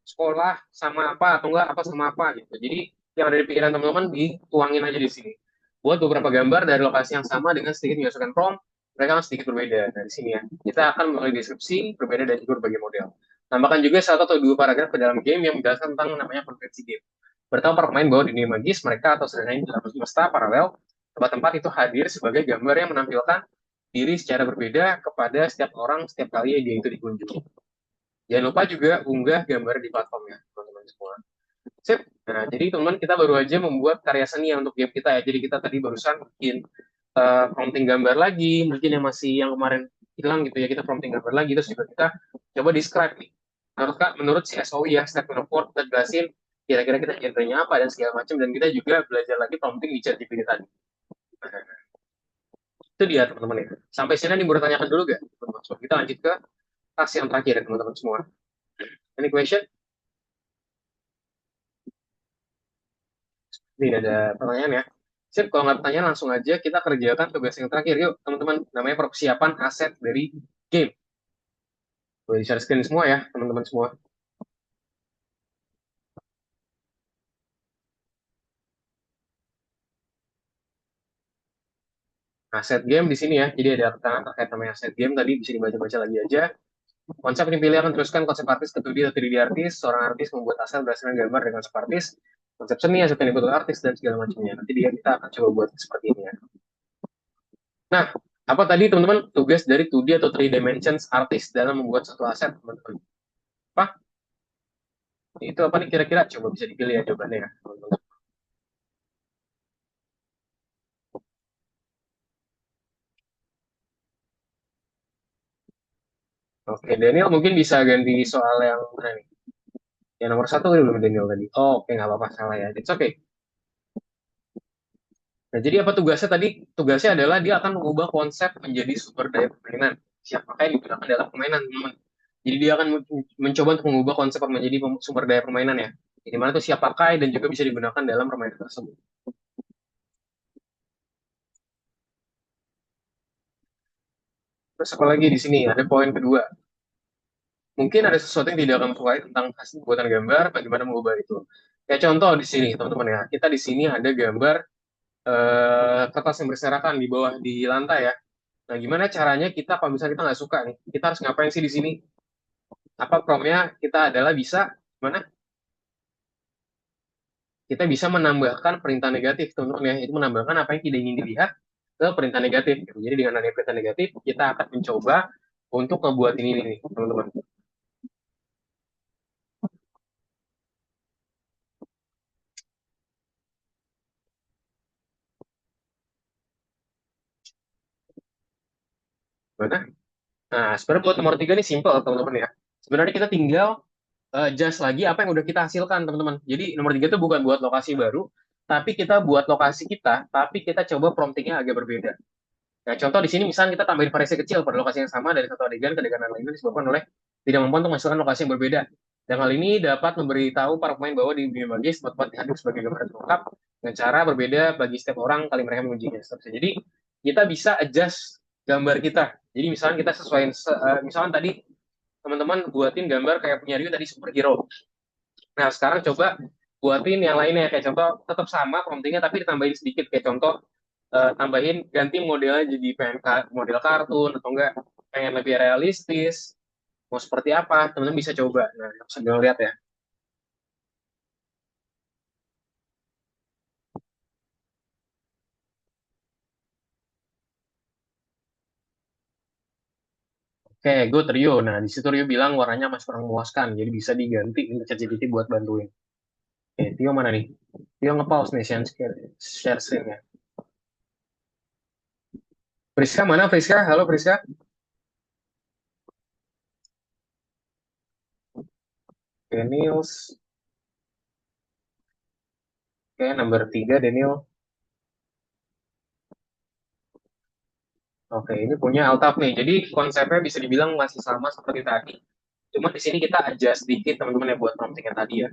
sekolah sama apa atau enggak apa sama apa gitu. Jadi yang ada di pikiran teman-teman dituangin aja di sini. Buat beberapa gambar dari lokasi yang sama dengan sedikit menyusun prompt, mereka akan sedikit berbeda. Nah, di sini ya, kita akan mulai deskripsi berbeda dan juga berbagai model. Tambahkan juga satu atau dua paragraf ke dalam game yang menjelaskan tentang namanya konvensi game. Beritahu para pemain bahwa di dunia magis mereka atau sederhananya dalam semesta paralel, tempat-tempat itu hadir sebagai gambar yang menampilkan diri secara berbeda kepada setiap orang setiap kali dia itu dikunjungi. Jangan lupa juga unggah gambar di platformnya, teman-teman semua. Sip. Nah, jadi teman-teman kita baru aja membuat karya seni untuk game kita ya. Jadi kita tadi barusan bikin prompting gambar lagi, mungkin yang masih yang kemarin hilang gitu ya, kita prompting gambar lagi, terus juga kita coba describe nih. Menurut si SOI ya, statement of work, kita jelasin kira-kira kita genrenya apa dan segala macam, dan kita juga belajar lagi prompting di ChatGPT tadi. Nah, itu dia teman-teman ya. Sampai sini nih mau tanyakan dulu gak? Teman-teman semua. Kita lanjut ke tas yang terakhir ya teman-teman semua. Any question? Ini ada pertanyaan ya. Sip, kalau nggak pertanyaan langsung aja kita kerjakan tugas yang terakhir. Yuk, teman-teman. Namanya persiapan aset dari game. Boleh di-share screen semua ya, teman-teman semua. Aset game di sini ya. Jadi ada keterangan terkait namanya aset game. Tadi bisa dibaca-baca lagi aja. Konsep ini pilih akan teruskan konsep artis ke 2D atau 3D artis. Seorang artis membuat aset berdasarkan gambar dengan konsep artis. Konsep seni, aset yang dibuat oleh artis, dan segala macamnya. Nanti kita akan coba buat seperti ini ya. Nah, apa tadi teman-teman tugas dari 2D atau 3 dimensions artis dalam membuat satu aset, teman-teman? Apa? Itu apa nih kira-kira? Coba bisa dipilih ya jawabannya ya, teman-teman. Oke, Daniel mungkin bisa ganti soal yang mana nih? Yang nomor satu belum Daniel tadi. Oh, oke, nggak apa-apa, salah ya. It's okay. Nah, jadi apa tugasnya tadi? Tugasnya adalah dia akan mengubah konsep menjadi sumber daya permainan. Siapakah yang digunakan dalam permainan, teman-teman? Jadi dia akan mencoba untuk mengubah konsep menjadi sumber daya permainan ya. Di mana tuh siap pakai dan juga bisa digunakan dalam permainan tersebut. Terus apa lagi di sini? Ada poin kedua. Mungkin ada sesuatu yang tidak kamu sukai tentang hasil buatan gambar, bagaimana mengubah itu. Kayak contoh di sini, teman-teman ya. Kita di sini ada gambar kertas yang berserakan di bawah di lantai ya. Nah, gimana caranya kita kalau misalnya kita nggak suka nih, kita harus ngapain sih di sini? Apa promnya kita adalah bisa mana? Kita bisa menambahkan perintah negatif, teman-teman ya. Itu menambahkan apa yang tidak ingin dilihat ke perintah negatif. Gitu. Jadi dengan adanya perintah negatif, kita akan mencoba untuk membuat ini nih, teman-teman. Mana? Nah, sebenarnya buat nomor 3 nih simple, teman-teman ya. Sebenarnya kita tinggal adjust lagi apa yang udah kita hasilkan, teman-teman. Jadi nomor 3 itu bukan buat lokasi baru, tapi kita buat lokasi kita, tapi kita coba promptingnya agak berbeda. Nah, contoh di sini misalnya kita tambahin variasi kecil pada lokasi yang sama dari satu adegan ke adegan lain disebabkan oleh tidak mampu untuk menghasilkan lokasi yang berbeda. Dan hal ini dapat memberitahu para pemain bahwa di dunia magis tempat dihadir sebagai gambaran lengkap dengan cara berbeda bagi setiap orang kali mereka mengujinya. Seterusnya. Jadi kita bisa adjust gambar kita. Jadi misalnya kita sesuaiin, misalnya tadi teman-teman buatin gambar kayak punya Rio tadi superhero. Nah sekarang coba buatin yang lainnya kayak contoh tetap sama promptingnya tapi ditambahin sedikit kayak contoh tambahin ganti modelnya jadi pengen model kartun atau enggak pengen lebih realistis mau seperti apa teman-teman bisa coba nah sambil lihat ya. Oke good Rio, nah di situ Rio bilang warnanya masih kurang memuaskan jadi bisa diganti untuk ChatGPT buat bantuin. Oke Tio mana nih? Tio nge-pause nih share screen-nya. Friska mana Friska? Halo Friska. Daniels. Oke nomor 3 Daniel. Oke ini punya Altaf nih jadi konsepnya bisa dibilang masih sama seperti tadi. Cuma di sini kita adjust sedikit teman-teman ya buat promptingnya tadi ya.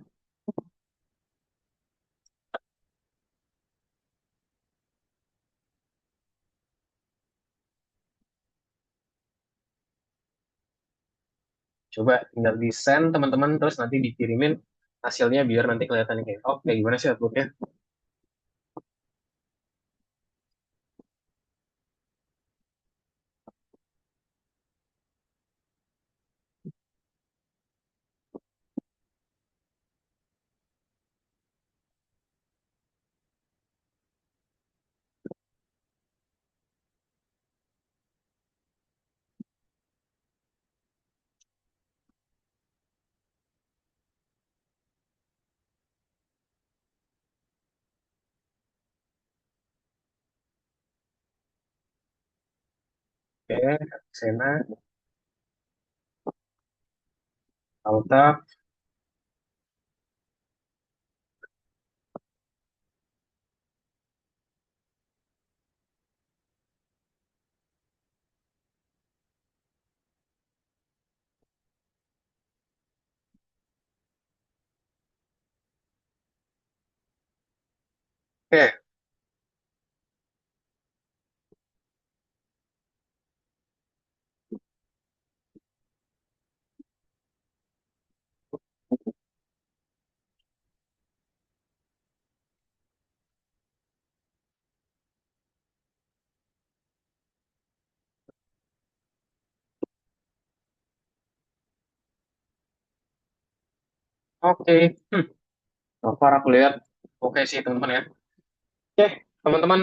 Coba tinggal di send teman-teman terus nanti dikirimin hasilnya biar nanti kelihatannya kayak oh kayak gimana sih outputnya. Oke, Sena, Alta. Oke, oke. Hmm, so far aku lihat oke sih teman-teman ya. Oke, teman-teman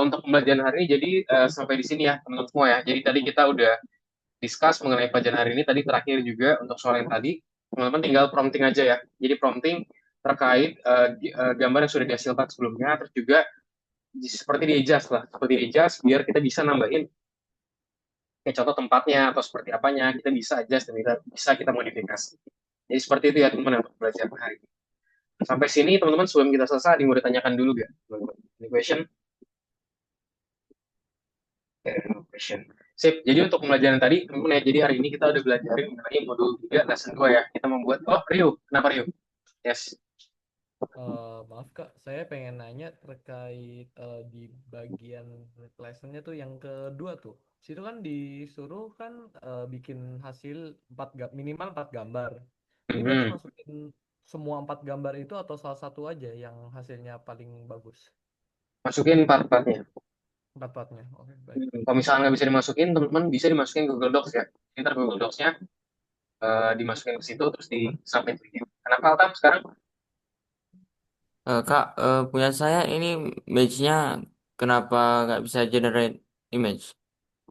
untuk pembelajaran hari ini jadi sampai di sini ya teman-teman semua ya. Jadi tadi kita udah discuss mengenai pelajaran hari ini tadi terakhir juga untuk soal yang tadi teman-teman tinggal prompting aja ya. Jadi prompting terkait gambar yang sudah dihasilkan sebelumnya terus juga seperti di adjust lah, seperti di adjust biar kita bisa nambahin kayak contoh tempatnya atau seperti apanya kita bisa adjust dan kita bisa kita modifikasi. Jadi seperti itu ya teman-teman untuk belajar hari ini. Sampai sini teman-teman sebelum kita selesai ada yang mau ditanyakan dulu gak? Teman-teman? Any question? No question. Sip. Jadi untuk pembelajaran tadi, teman-teman ya, jadi hari ini kita udah belajar mengenai modul 3 lesson 2 ya. Kita membuat, oh Rio, kenapa Rio? Yes. Maaf Kak, saya pengen nanya terkait di bagian lessonnya tuh yang kedua tuh. Situ kan disuruh kan bikin hasil minimal 4 gambar. Ini berarti Mhm. masukin semua 4 gambar itu atau salah satu aja yang hasilnya paling bagus? Masukin part-partnya. 4-4-nya. Oke, baik. Kalau misalnya nggak bisa dimasukin, teman-teman bisa dimasukin ke Google Docs ya. Ntar Google Docs-nya dimasukin ke situ terus di submit. Kenapa Altam sekarang? Kak, punya saya ini image-nya kenapa nggak bisa generate image?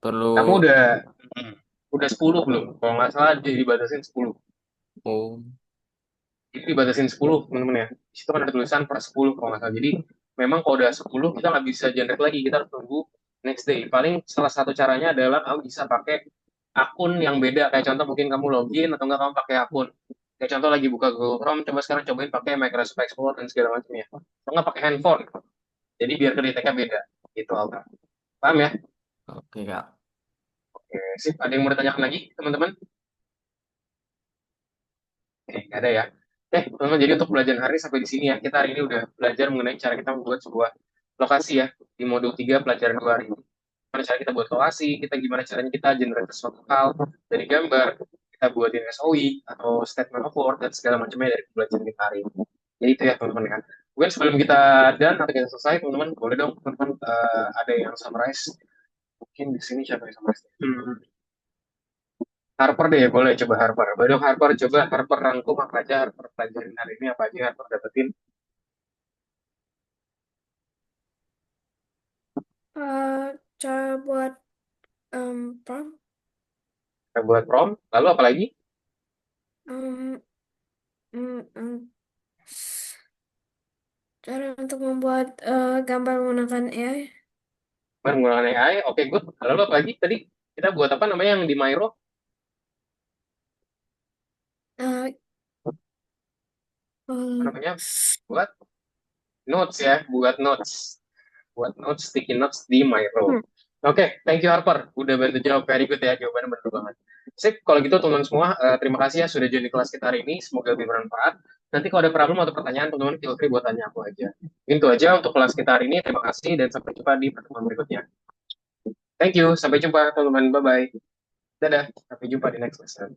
Perlu, Kamu udah 10 belum? Kalau nggak salah dibatasin 10. oh, Jadi dibatasin 10 teman-teman ya. Di situ kan ada tulisan per 10 kalau nggak salah. Jadi memang kalau udah 10 kita nggak bisa generate lagi. Kita harus tunggu next day. Paling salah satu caranya adalah kamu bisa pakai akun yang beda. Kayak contoh mungkin kamu login atau enggak kamu pakai akun. Kayak contoh lagi buka Google Chrome, coba sekarang cobain pakai Microsoft Explorer dan segala macamnya. Atau enggak pakai handphone. Jadi biar kedeteknya beda. Gitu, Alta. Paham ya? Oke, Kak. Oke, sip. Ada yang mau ditanyakan lagi, teman-teman? Oke, nggak ada ya. Teman-teman, jadi untuk pelajaran hari ini sampai di sini ya. Kita hari ini udah belajar mengenai cara kita membuat sebuah lokasi ya. Di modul 3 pelajaran 2 hari ini. Gimana cara kita buat lokasi, kita gimana caranya kita generate sesuatu hal dari gambar, kita buatin SOI atau statement of work dan segala macamnya dari pelajaran kita hari ini. Jadi itu ya teman-teman ya. Mungkin sebelum kita dan atau kita selesai, teman-teman boleh dong teman-teman ada yang summarize. Mungkin di sini siapa yang summarize? Harper deh, boleh coba Harper. Baru Harper, coba Harper rangkum apa aja Harper pelajarin hari ini, apa aja yang Harper dapetin. Eh, Cara buat prompt, Kita buat prom, lalu apa lagi? em, mm, em, cara untuk membuat gambar menggunakan AI. Menggunakan AI, oke good. Lalu apa lagi? Tadi kita buat apa namanya yang di Miro? Eh, Apa em, namanya? Buat notes ya, buat notes. Buat notes, sticky notes di Miro. hmm, Oke, thank you Harper. Udah bantu jawab, very good ya, jawabannya benar banget. Sip, kalau gitu teman-teman semua, terima kasih ya sudah join di kelas kita hari ini. Semoga lebih bermanfaat. Nanti kalau ada problem atau pertanyaan, teman-teman feel free buat tanya aku aja. Itu aja untuk kelas kita hari ini. Terima kasih dan sampai jumpa di pertemuan berikutnya. Thank you, sampai jumpa teman-teman. Bye-bye. Dadah, sampai jumpa di next lesson.